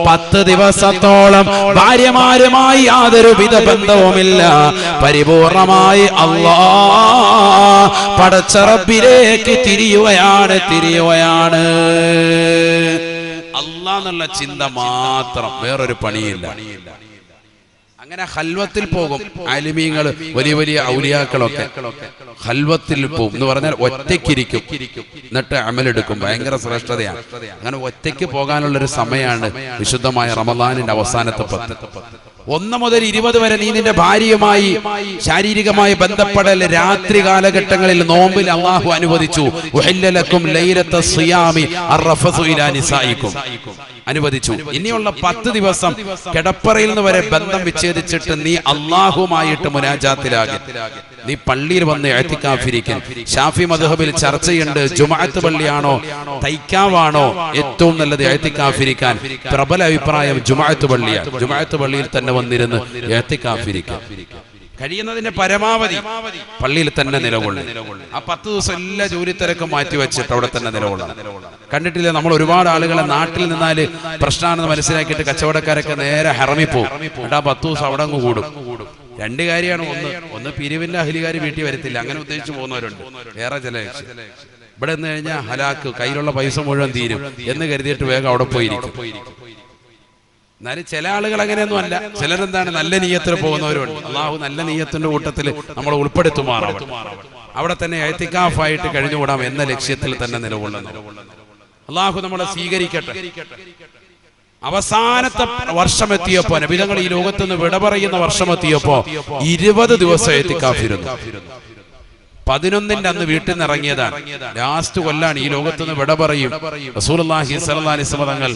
10 ദിവസത്തോളം ഭാര്യമാരുമായി യാതൊരുവിധ ബന്ധവുമില്ല. പരിപൂർണമായി അല്ലാഹ് പടച്ച റബ്ബിലേക്ക് തിരിയുകയാണ്. അല്ലാഹ് എന്നുള്ള ചിന്ത മാത്രം, വേറൊരു പണിയില്ല. അങ്ങനെ ഖൽവത്തിൽ പോകും ആലിമീങ്ങൾ, വലിയ വലിയ ഔലിയാക്കളൊക്കെ ഖൽവത്തിൽ പോകും എന്ന് പറഞ്ഞാൽ ഒറ്റയ്ക്കിരിക്കും, എന്നിട്ട് അമലെടുക്കും. ഭയങ്കര ശ്രേഷ്ഠതയാണ്. അങ്ങനെ ഒറ്റയ്ക്ക് പോകാനുള്ളൊരു സമയമാണ് വിശുദ്ധമായ റമദാനിന്റെ അവസാനത്തെ 10. 1 മുതൽ 20 വരെ നീ നിന്റെ ഭാര്യയുമായി ശാരീരികമായി ബന്ധപ്പെടൽ രാത്രി കാലഘട്ടങ്ങളിൽ നോമ്പിൽ അള്ളാഹു അനുവദിച്ചു. അനുവദിച്ചു. ഇനിയുള്ള 10 ദിവസം കിടപ്പറയിൽ നിന്ന് വരെ ബന്ധം വിച്ഛേദിച്ചിട്ട് നീ അള്ളാഹുമായിട്ട് മുനാജാത്തിലാകും. നീ പള്ളിയിൽ വന്ന് ഇഅ്തികാഫിരിക്കും. ഷാഫി മദ്ഹബിൽ ചർച്ചയുണ്ട്, ജുമുഅത്ത് പള്ളിയാണോ തൈക്കാവാണോ ഏറ്റവും നല്ലത് ഇഅ്തികാഫിരിക്കാൻ. പ്രബല അഭിപ്രായം ജുമുഅത്ത് പള്ളിയാണ്. ജുമുഅത്ത് പള്ളിയിൽ തന്നെ വന്നിരുന്ന് ഇഅ്തികാഫിരിക്കാം. കഴിയുന്നതിന്റെ പരമാവധി പള്ളിയിൽ തന്നെ നിലകൊള്ളും. ആ 10 ദിവസം എല്ലാ ജോലി തിരക്കും മാറ്റിവെച്ചിട്ട് അവിടെ തന്നെ നിലകൊള്ളണം. കണ്ടിട്ടില്ലേ, നമ്മൾ ഒരുപാട് ആളുകളെ നാട്ടിൽ നിന്നാല് പ്രശ്നമാണെന്ന് മനസ്സിലാക്കിയിട്ട് കച്ചവടക്കാരൊക്കെ നേരെ ഹറമിൽ പോകും. എന്നിട്ട് ആ 10 ദിവസം അവിടെ അങ്ങ് കൂടും. 2 കാര്യമാണ്. ഒന്ന് പിരിവിന്റെ അഹ്ലികാർ വീട്ടിൽ വരത്തില്ല, അങ്ങനെ ഉദ്ദേശിച്ച് പോകുന്നവരുണ്ട്. വേറെ ചില ഇവിടെ നിന്ന് കഴിഞ്ഞാൽ ഹലാക്ക്, കയ്യിലുള്ള പൈസ മുഴുവൻ തീരും എന്ന് കരുതിയിട്ട് വേഗം അവിടെ പോയിരിക്കും. എന്നാലും ചില ആളുകൾ അങ്ങനെയൊന്നും അല്ല. ചിലരെന്താണ് നല്ല നീയത്തിൽ പോകുന്നവരുണ്ട്. അള്ളാഹു നല്ല നീയത്തിന്റെ കൂട്ടത്തിൽ നമ്മൾ ഉൾപ്പെടുത്തുമാറാവട്ടെ. അവിടെ തന്നെ ഇഅ്തികാഫായിട്ട് കഴിഞ്ഞുകൂടാം എന്ന ലക്ഷ്യത്തിൽ തന്നെ നിലകൊള്ളുന്നു. അള്ളാഹു നമ്മളെ സ്വീകരിക്കട്ടെ. അവസാനത്തെ വർഷമെത്തിയപ്പോ, നബിതങ്ങൾ ഈ ലോകത്ത് നിന്ന് വിട പറയുന്ന വർഷമെത്തിയപ്പോ 20 ദിവസം ഇഅ്തികാഫിരുന്നു. 11ന്റെ അന്ന് വീട്ടിൽ നിന്ന് ഇറങ്ങിയതാണ്. ലാസ്റ്റ് കൊല്ലാണ് ഈ ലോകത്തുനിന്ന് വിട പറയും. റസൂലുള്ളാഹി സ്വല്ലല്ലാഹി അലൈഹി വസല്ലം തങ്ങൾ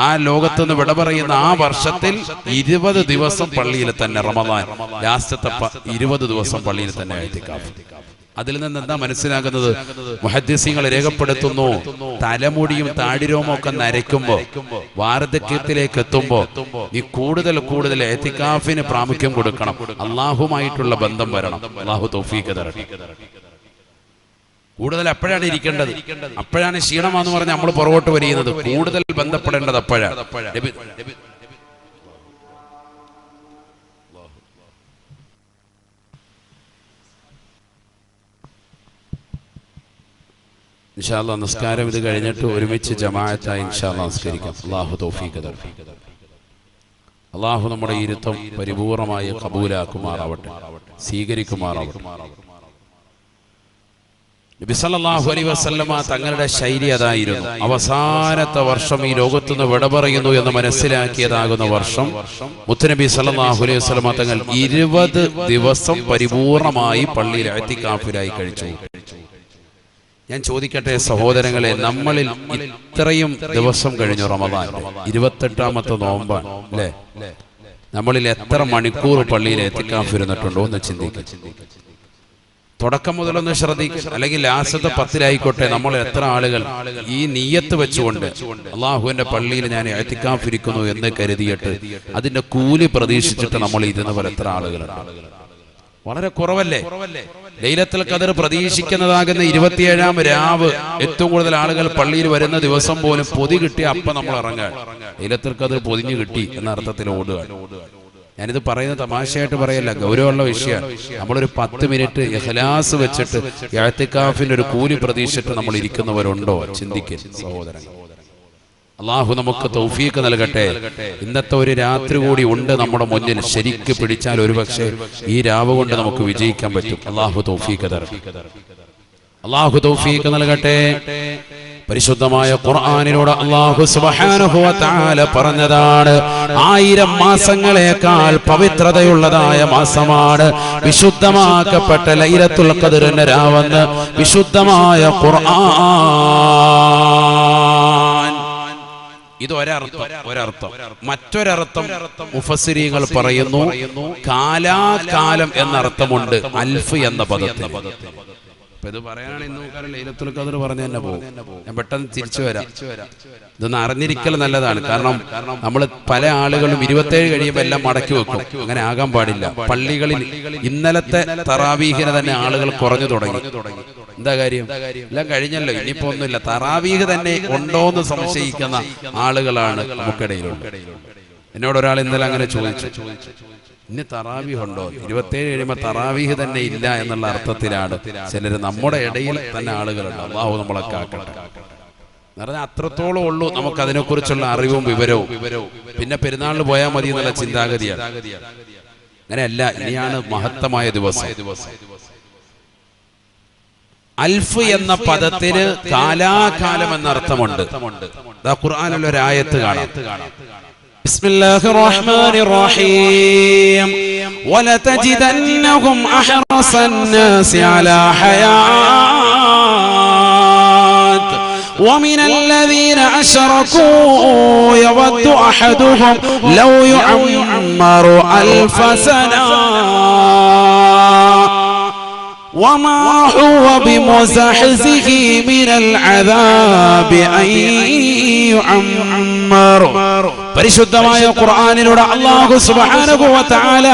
ആ ലോകത്തുനിന്ന് വിട പറയുന്ന ആ വർഷത്തിൽ 20 ദിവസം പള്ളിയിൽ തന്നെ, റമദാൻ ലാസ്റ്റത്തെ 20 ദിവസം പള്ളിയിൽ തന്നെ ഇഅ്തികാഫ്. അതിൽ നിന്ന് എന്താ മനസ്സിലാകുന്നത്? മുഹദ്ദിസീങ്ങൾ രേഖപ്പെടുത്തുന്നു, തലമുടിയും താടിരോമം ഒക്കെ നരയ്ക്കുമ്പോ, വാർദ്ധക്യത്തിലേക്ക് എത്തുമ്പോ നീ കൂടുതൽ ഇഅ്തികാഫിന് പ്രാമുഖ്യം കൊടുക്കണം. അള്ളാഹുമായിട്ടുള്ള ബന്ധം വരണം. അള്ളാഹു തൗഫീഖ് തരട്ടെ. കൂടുതൽ അപ്പോഴാണ് ഇരിക്കേണ്ടത്. അപ്പോഴാണ് ക്ഷീണമാന്ന് പറഞ്ഞ് നമ്മൾ പുറകോട്ട് വരിയുന്നത്. കൂടുതൽ ബന്ധപ്പെടേണ്ടത് അപ്പോഴാണ്. ഇൻഷാ അല്ലാഹ് നിസ്കാരം ഇത് കഴിഞ്ഞിട്ട് ഒരുമിച്ച് ജമാഅത്തായി ഇൻഷാ അല്ലാഹ് നിസ്കരിക്കാം. അല്ലാഹു തൗഫീഖ് തരട്ടെ. അല്ലാഹു നമ്മുടെ ഇരുത്തം പരിപൂർണമായി ഖബൂലാക്കുമാറാവട്ടെ, സ്വീകരിക്കുമാറാവട്ടെ. നബി സല്ലല്ലാഹു അലൈഹി വസല്ലമ തങ്ങളുടെ ശൈലി അതായിരുന്നു. അവസാനത്തെ വർഷം ഈ ലോകത്തുനിന്ന് വിട പറയുന്നു എന്ന് മനസ്സിലാക്കിയതാകുന്ന വർഷം മുത്തുനബി സല്ലല്ലാഹു അലൈഹി വസല്ലമ തങ്ങൾ 20 ദിവസം പരിപൂർണമായി പള്ളിയിൽ ഇഅ്തികാഫിലായി കഴിച്ചു. ഞാൻ ചോദിക്കട്ടെ സഹോദരങ്ങളെ, നമ്മളിൽ ഇത്രയും ദിവസം കഴിഞ്ഞു റമദാൻ, 28ാമത്തെ നോമ്പാണ് അല്ലേ? നമ്മളിൽ എത്ര മണിക്കൂർ പള്ളിയിൽ ഇഅ്തികാഫിരുന്നിട്ടുണ്ടോ എന്ന് ചിന്തിക്കുക. തുടക്കം മുതലൊന്ന് ശ്രദ്ധിക്കുക. അല്ലെങ്കിൽ ലാസ്റ്റത്തെ 10-ലായിക്കോട്ടെ, നമ്മൾ എത്ര ആളുകൾ ഈ നിയ്യത്ത് വെച്ചുകൊണ്ട് അള്ളാഹുവിന്റെ പള്ളിയിൽ ഞാൻ ഇഅ്തികാഫിരിക്കുന്നു എന്ന് കരുതിയിട്ട് അതിന്റെ കൂലി പ്രതീക്ഷിച്ചിട്ട് നമ്മൾ ഇരുന്നവർ എത്ര ആളുകളുണ്ട്? വളരെ കുറവല്ലേ? ലൈലത്തുൽ ഖദർ പ്രതീക്ഷിക്കുന്നതാകുന്ന 27ാം രാവ് ഏറ്റവും കൂടുതൽ ആളുകൾ പള്ളിയിൽ വരുന്ന ദിവസം പോലും പൊതി കിട്ടിയ അപ്പം നമ്മൾ ഇറങ്ങാൻ, ലൈലത്തുൽ ഖദർ പൊതിഞ്ഞു കിട്ടി എന്ന അർത്ഥത്തിൽ ഓടുക. ഞാനിത് പറയുന്നത് തമാശയായിട്ട് പറയല്ല, ഗൗരവമുള്ള വിഷയമാണ്. നമ്മളൊരു 10 മിനിറ്റ് ഇഖ്ലാസ് വെച്ചിട്ട് ഇഅ്തികാഫിന്റെ ഒരു കൂലി പ്രതീക്ഷിച്ചിട്ട് നമ്മൾ ഇരിക്കുന്നവരുണ്ടോ? ചിന്തിക്കുക സഹോദരങ്ങൾ. അള്ളാഹു നമുക്ക് തൗഫീഖ് നൽകട്ടെ. ഇന്നത്തെ ഒരു രാത്രി കൂടി ഉണ്ട് നമ്മുടെ മുന്നിൽ. ശരിക്ക് പിടിച്ചാൽ ഒരുപക്ഷെ ഈ രാവ് കൊണ്ട് നമുക്ക് വിജയിക്കാൻ പറ്റും. അള്ളാഹു തൗഫീഖ് തരട്ടെ. അള്ളാഹു തൗഫീഖ് നൽകട്ടെ. പരിശുദ്ധമായ ഖുർആനിലൂടെ അല്ലാഹു സുബ്ഹാനഹു വ തആല പറഞ്ഞതാണ്, 1000 മാസങ്ങളേക്കാൾ പവിത്രതയുള്ളതായ മാസമാണ് വിശുദ്ധമാക്കപ്പെട്ട ലൈലത്തുൽ ഖദറിന്റെ രാവെന്ന് വിശുദ്ധമായ ഖുർആൻ. ഇത് ഒരർത്ഥം. മറ്റൊരർത്ഥം മുഫസ്സിരീങ്ങൾ പറയുന്നു, കാലാകാലം എന്നർത്ഥമുണ്ട് അൽഫ് എന്ന പദത്തിന്. അപ്പൊ ഇത് പറയാനാണ് ഇന്ന് ലൈലത്തുൽ ഖദർ പറഞ്ഞു തന്നെ പോകും. ഞാൻ പെട്ടെന്ന് തിരിച്ചു വരാം. ഇതൊന്ന് അറിഞ്ഞിരിക്കൽ നല്ലതാണ്. കാരണം നമ്മൾ പല ആളുകളും 27 കഴിയുമ്പോൾ എല്ലാം മടക്കി വെക്കും. അങ്ങനെ ആകാൻ പാടില്ല. പള്ളികളിൽ ഇന്നലത്തെ തറാവീഹിനെ തന്നെ ആളുകൾ കുറഞ്ഞു തുടങ്ങി. എന്താ കാര്യം? എല്ലാം കഴിഞ്ഞല്ലോ, ഇനിയിപ്പോ ഒന്നുമില്ല. തറാവീഹ് തന്നെ ഉണ്ടോന്ന് സംശയിക്കുന്ന ആളുകളാണ് നമുക്കിടയിലുണ്ട്. എന്നോട് ഒരാൾ ഇന്നലെ അങ്ങനെ ചോദിച്ചു, ഇനി തറാവീഹ് ഉണ്ടോ? 27 കഴിയുമ്പോൾ തറാവീഹ് തന്നെ ഇല്ല എന്നുള്ള അർത്ഥത്തിലാണ് ചിലര് നമ്മുടെ ഇടയിൽ തന്നെ ആളുകളുണ്ട്. അല്ലാഹു നമ്മളെ കാക്കട്ടെ. പറഞ്ഞാൽ അത്രത്തോളം ഉള്ളൂ നമുക്ക് അതിനെക്കുറിച്ചുള്ള അറിവും വിവരവും. പിന്നെ പെരുന്നാളിന് പോയാൽ മതി എന്നുള്ള ചിന്താഗതിയാണ്. അങ്ങനെയല്ല, ഇനിയാണ് മഹത്തമായ ദിവസം. അൽഫ് എന്ന പദത്തിന് കാലാകാലം എന്ന അർത്ഥമുണ്ട്. ഖുർആനിൽ ഒരു ആയത്ത് കാണാം. ബിസ്മില്ലാഹിർ റഹ്മാനിർ റഹീം വലതജിദന്നഹും അഹ്റസൻ നാസി അലാ ഹയാത്ത് ومن الذين أشركوا يود أحدهم لو يعمر 1000 سنة وما هو بمزحزحه من العذاب أن يعمر. പരിശുദ്ധമായ ഖുർആനിലൂടെ അല്ലാഹു സുബ്ഹാനഹു വ തആല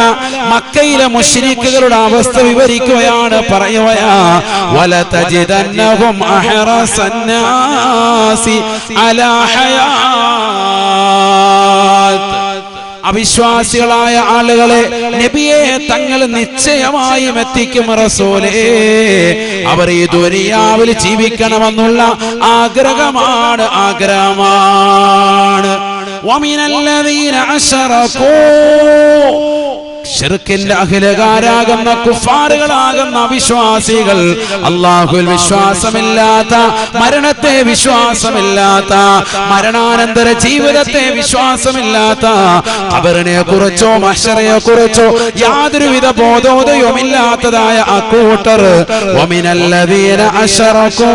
മക്കയിലെ മുശ്രിക്കുകളുടെ അവസ്ഥ വിവരിക്കുകയാണ്. പറയുകയാ വലതജിദന്നഹും അഹ്റസൻ നാസി അലാ ഹയാത്ത്. അവിശ്വാസികളായ ആളുകളെ നബിയെ തങ്ങൾ നിശ്ചയമായും എത്തിക്കും റസൂലേ. അവർ ഈ ദുനിയാവിൽ ജീവിക്കണമെന്നുള്ള ആഗ്രഹമാണ്. വമിനല്ലദീന അശ്റകൂ, ശിർക്കിന്റെ അഖിലകാരാകുന്ന കുഫാറുകളാകുന്ന അവിശ്വാസികൾ, അല്ലാഹുവിൽ വിശ്വാസമില്ലാത്ത, മരണത്തെ വിശ്വാസമില്ലാത്ത, മരണാനന്തര ജീവിതത്തെ വിശ്വാസമില്ലാത്ത, ഖബറിനെ കുറിച്ചോ മഹ്ശറയെ കുറിച്ചോ യാതൊരുവിധ ബോധോദയവുമില്ലാത്തതായ അക്കൂട്ടർ വമിനല്ലദീന അശ്റകൂ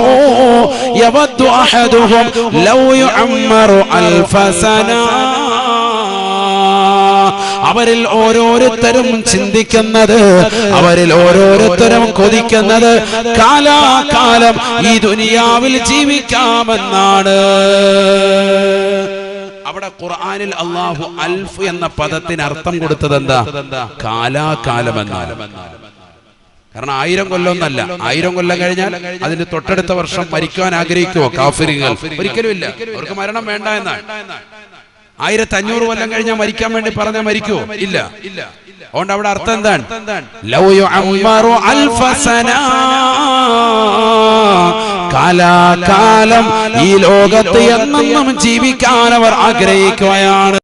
യവദ്ദു അഹദുഹും ലൗ യുഅമ്മറു 1000 സന. അവരിൽ ഓരോരുത്തരും ചിന്തിക്കുന്നത്, അവരിൽ ഓരോരുത്തരും കൊതിക്കുന്നത് കാലാകാലം ഈ ദുനിയാവിൽ ജീവിക്കാമെന്നാണ്. അവിടെ ഖുർആനിൽ അല്ലാഹു അൽഫ് എന്ന പദത്തിന് അർത്ഥം കൊടുത്തത് എന്താ? കാലാകാലം എന്നാണ്. കാരണം 1000 കൊല്ലം ഒന്നല്ല. 1000 കൊല്ലം കഴിഞ്ഞാൽ അതിന് തൊട്ടടുത്ത വർഷം മരിക്കാൻ ആഗ്രഹിക്കുവോ കാഫിറുകൾ? ഒരിക്കലും ഇല്ല. അവർക്ക് മരണം വേണ്ട എന്നാണ്. 1500 കൊല്ലം കഴിഞ്ഞാൽ മരിക്കാൻ വേണ്ടി പറഞ്ഞാൽ മരിക്കുവോ? ഇല്ല. അതുകൊണ്ട് അവിടെ അർത്ഥം എന്താണ്? ലൗ യുഅമ്മറു 1000 സന, കാലാകാലം ഈ ലോകത്ത് എന്നെന്നും ജീവിക്കാൻ അവർ ആഗ്രഹിക്കുകയാണ്.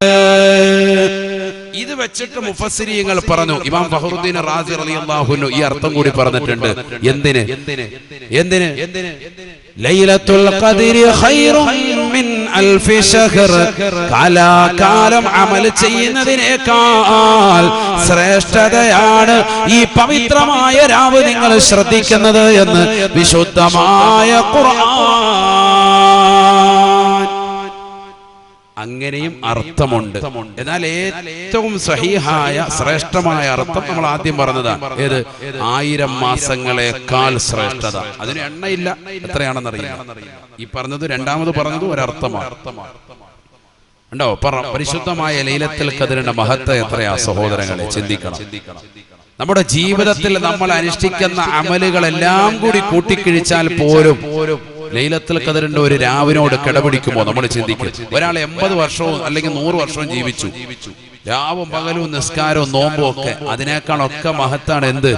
ഇത് വെച്ചിട്ട് മുഫസ്സിരീങ്ങൾ പറഞ്ഞു. ഇമാം ഫഖറുദ്ദീൻ റാസി റളിയല്ലാഹു അൻഹു ഈ അർത്ഥം കൂടി പറഞ്ഞിട്ടുണ്ട്. എന്തിന്? ലൈലത്തുൽ ഖദ്രി ഖൈറുൻ മിൻ 1000 ശഹർ. കാലാകാലം അമൽ ചെയ്യുന്നതിനേക്കാൾ ശ്രേഷ്ഠതയാണ് ഈ പവിത്രമായ രാവ് നിങ്ങൾ ശ്രദ്ധിക്കുന്നത് എന്ന് വിശുദ്ധമായ ഖുർആൻ. അങ്ങനെയും അർത്ഥമുണ്ട്. എന്നാൽ ഏറ്റവും സഹീഹായ ശ്രേഷ്ഠമായ അർത്ഥം നമ്മൾ ആദ്യം പറഞ്ഞതാണ്. ഏത്? 1000 മാസങ്ങളെക്കാൾ ശ്രേഷ്ഠത. അതിന് എണ്ണയില്ല, എത്രയാണെന്നറിയില്ല. ഈ പറഞ്ഞത് രണ്ടാമത് പറഞ്ഞത് ഒരർത്ഥമാണ്. ഉണ്ടോ? പരിശുദ്ധമായ ലൈലത്തുൽ ഖദ്റിന്റെ മഹത്വം എത്രയാ സഹോദരങ്ങളെ, ചിന്തിക്കണം. നമ്മുടെ ജീവിതത്തിൽ നമ്മൾ അനുഷ്ഠിക്കുന്ന അമലുകളെല്ലാം കൂടി കൂട്ടിക്കിഴിച്ചാൽ പോലും ലൈലത്തുൽ ഖദ്റിന്റെ ഒരു രാവിനോട് കിടപിടിക്കുമോ നമ്മൾ ചിന്തിക്കും. ഒരാൾ 80 വർഷവും അല്ലെങ്കിൽ 100 വർഷവും ജീവിച്ചു, രാവും പകലും നിസ്കാരവും നോമ്പും ഒക്കെ, അതിനേക്കാളൊക്കെ മഹത്താണ് എന്ത്?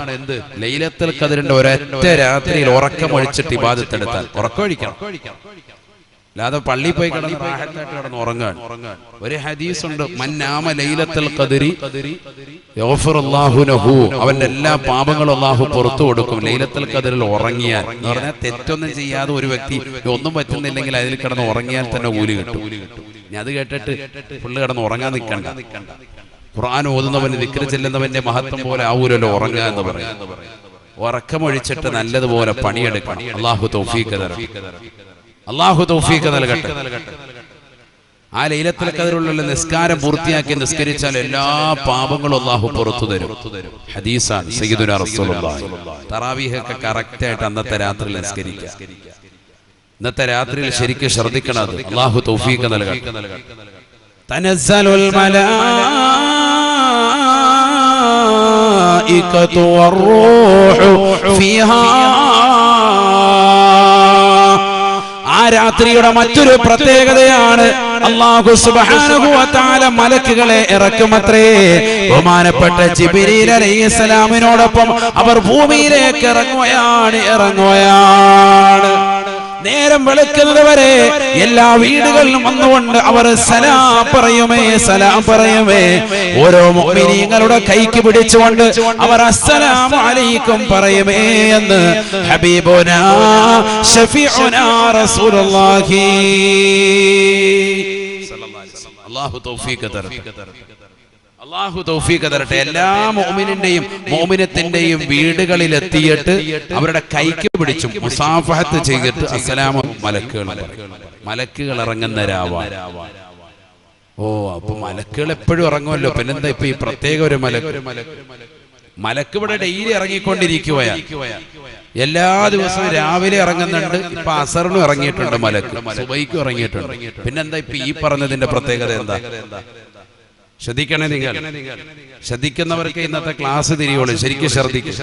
ലൈലത്തുൽ ഖദ്റിന്റെ ഒരൊറ്റ രാത്രിയിൽ ഉറക്കമൊഴിച്ചിട്ട് ഇബാദത്ത് എടുത്താൽ. ഉറക്കമൊഴിക്കണം, അല്ലാതെ പള്ളിയിൽ പോയി കിടന്ന് ഉറങ്ങാൻ. ഒരു ഹദീസ് ഉണ്ട്, മന്നാമ ലൈലത്തുൽ ഖദ്രി യഗ്ഫിറുല്ലാഹു ലഹു, അവന്റെ എല്ലാ പാപങ്ങളും അല്ലാഹു പുറത്തു കൊടുക്കും ലൈലത്തുൽ ഖദ്റിൽ ഉറങ്ങിയാൽ. എന്ന് പറഞ്ഞാൽ തെറ്റൊന്നും ചെയ്യാതെ ഒരു വ്യക്തി ഒന്നും പറ്റുന്നില്ലെങ്കിൽ അതിൽ കിടന്ന് ഉറങ്ങിയാൽ തന്നെ കൂലി കിട്ടും. ഇനി അത് കേട്ടിട്ട് പുള്ളി കിടന്ന് ഉറങ്ങാൻ നിൽക്കണ്ട. ഖുർആൻ ഓതുന്നവന്, ദിക്ർ ചെല്ലുന്നവന്റെ മഹത്വം പോലെ ആവൂലല്ലോ ഉറങ്ങുക എന്ന് പറയും. ഉറക്കമൊഴിച്ചിട്ട് നല്ലതുപോലെ പണിയെടുക്കണം. അല്ലാഹു തൗഫീഖ് തരട്ടെ. അല്ലാഹു തൗഫീഖ് നൽകട്ടെ. ആ ലൈലത്തുൽ ഖദ്റിലുള്ള നിസ്കാരം പൂർത്തിയാക്കി നിസ്കരിച്ചാൽ എല്ലാ പാപങ്ങളും അല്ലാഹു പുറത്തു തരും. ഹദീസാണ് സയ്യിദുനാ റസൂലുള്ളാഹി. തറാവീഹ് ഒക്കെ കറക്റ്റ് ആയിട്ട് അന്നത്തെ രാത്രിയിൽ നിസ്കരിക്കുക. ഇന്നത്തെ രാത്രിയിൽ ശരിക്കും ശ്രദ്ധിക്കണം. അത് അല്ലാഹു തൗഫീഖ് നൽകട്ടെ. തനസ്സലുൽ മലായികതു വറൂഹു ഫീഹാ. ആ രാത്രിയുടെ മറ്റൊരു പ്രത്യേകതയാണ്, അല്ലാഹു സുബ്ഹാനഹു വ തആല മലക്കുകളെ ഇറക്കുമത്രേ. ബഹുമാനപ്പെട്ട ജിബ്രീൽ അലൈഹിസ്സലാമിനോടൊപ്പം അവർ ഭൂമിയിലേക്ക് ഇറങ്ങുകയാണ്. നേരം വെളുക്കുന്നത് വരെ എല്ലാ വീടുകളിലും വന്നുകൊണ്ട് അവർ സലാം പറയുമേ. ഓരോ മുഅ്മിനീങ്ങളുടെ കൈക്ക് പിടിച്ചുകൊണ്ട് അവർ അസ്സലാമു അലൈക്കും പറയുമേ എന്ന് ഹബീബുനാ ശഫീഉനാ റസൂലുള്ളാഹി അല്ലാഹു തൗഫീഖ് തരട്ടെ. എല്ലാ മുഅ്മിനിന്റെയും മുഅ്മിനത്തിന്റെയും വീടുകളിൽ എത്തിയിട്ട് അവരുടെ കൈക്ക് പിടിച്ചും മുസാഫഹത്ത് ചെയ്തിട്ട് അസ്സലാമു മലക്കുകൾ ഇറങ്ങുന്ന രാവാണ്. അപ്പൊ മലക്കുകൾ എപ്പോഴും ഇറങ്ങുമല്ലോ, പിന്നെന്താ ഇപ്പൊ ഈ പ്രത്യേക ഒരു മലക്ക് ഇവിടെ ഡെയിലി ഇറങ്ങിക്കൊണ്ടിരിക്കുകയാണ്. എല്ലാ ദിവസവും രാവിലെ ഇറങ്ങുന്നുണ്ട്. ഇപ്പൊ അസറിനും ഇറങ്ങിയിട്ടുണ്ട് മലക്ക്, സുബൈക്കും ഇറങ്ങിയിട്ടുണ്ട്. പിന്നെന്താ ഇപ്പൊ ഈ പറഞ്ഞതിന്റെ പ്രത്യേകത എന്താ? ശ്രദ്ധിക്കണേ, നിങ്ങൾ ശ്രദ്ധിക്കുന്നവർക്ക് ഇന്നത്തെ ക്ലാസ് തിരിയുള്ളൂ. ശരിക്കും ശ്രദ്ധിക്കും.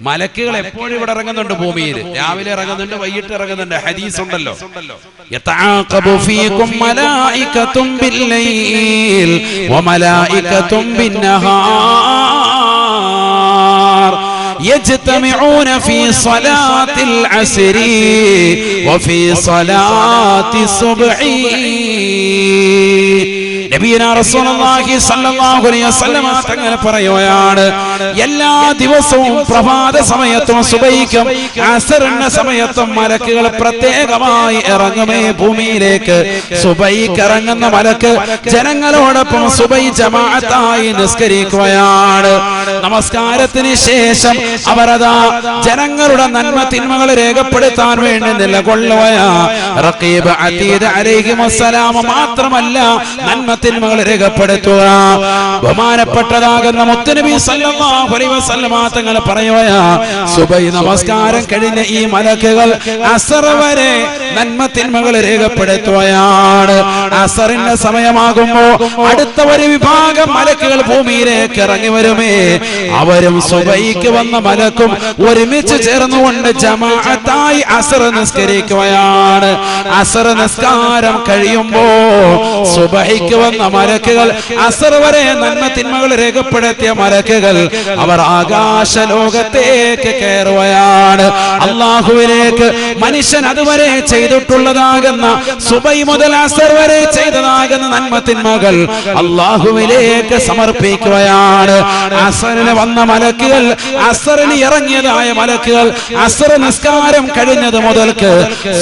മലക്കുകൾ എപ്പോഴും ഇവിടെ ഇറങ്ങുന്നുണ്ട് ഭൂമിയിൽ. രാവിലെ ഇറങ്ങുന്നുണ്ട്, വൈകിട്ട് ഇറങ്ങുന്നുണ്ട്. ഹദീസ് ഉണ്ടല്ലോ, യതആഖബു ഫീകും മലായികതും ബില്ലൈൽ വമലായികതും ബിന്നഹാർ يجتمعون في صلاة العصر وفي صلاة الصبح. നബിയുനാ റസൂലുള്ളാഹി സ്വല്ലല്ലാഹു അലൈഹി വസല്ലം തങ്ങൾ പറയുകയാണ്, എല്ലാ ദിവസവും പ്രഭാത സമയത്തും സുബൈക്കും അസറിന്റെ സമയത്തും മലക്കുകൾ പ്രത്യേകമായി ഇറങ്ങുമേ ഭൂമിയിലേക്ക്. സുബൈക്ക് ഇറങ്ങുന്ന മലക്ക് ജനങ്ങളോടൊപ്പം സുബൈ ജമാഅത്തായി നിസ്കരിക്കുകയാണ്. നമസ്കാരത്തിന് ശേഷം അവരതാ ജനങ്ങളുടെ നന്മ തിന്മകൾ രേഖപ്പെടുത്താൻ വേണ്ടി നിലകൊള്ളുകയാ. റഖീബ് അതീദ് അലൈഹിമുസ്സലാം മാത്രമല്ല, നന്മ തിന്മകൾ രേഖപ്പെടുത്തുക. ബഹുമാനപ്പെട്ടതാകുന്ന മുത്തുനബി സല്ലല്ലാഹു അലൈഹി വസല്ലം തങ്ങൾ പറയുകയാ, സുബൈ നമസ്കാരം കഴിഞ്ഞ ഈ മലക്കുകൾ അസർ വരെ നന്മ തിന്മകൾ രേഖപ്പെടുത്തുകയാണ്. അസറിന്റെ സമയമാകുമ്പോ അടുത്ത ഒരു വിഭാഗം മലക്കുകൾ ഭൂമിയിലേക്ക് ഇറങ്ങി വരുമേ. അവരും സുബൈക്ക് വന്ന മലക്കും ഒരുമിച്ച് ചേർന്നുകൊണ്ട് ജമാഅത്തായി അസർ നിസ്കരിക്കുകയാണ്. അസർ നിസ്കാരം കഴിയുമ്പോ സുബഹിക്ക് വന്ന മലക്കുകൾ അസർ വരെ നന്മ തിന്മകൾ രേഖപ്പെടുത്തിയ മലക്കുകൾ അവർ ആകാശ ലോകത്തേക്ക് കയറുകയാണ്. അള്ളാഹുവിലേക്ക് മനുഷ്യൻ അതുവരെ ചെയ്തിട്ടുള്ളതാകുന്ന സുബൈ മുതൽ അസർ വരെ ചെയ്തതാകുന്ന നന്മ തിന്മകൾ അള്ളാഹുവിലേക്ക് സമർപ്പിക്കുകയാണ്. അസറിന് വന്ന മലക്കുകൾ, അസറിന് ഇറങ്ങിയതായ മലക്കുകൾ അസർ നിസ്കാരം കഴിഞ്ഞത് മുതൽക്ക്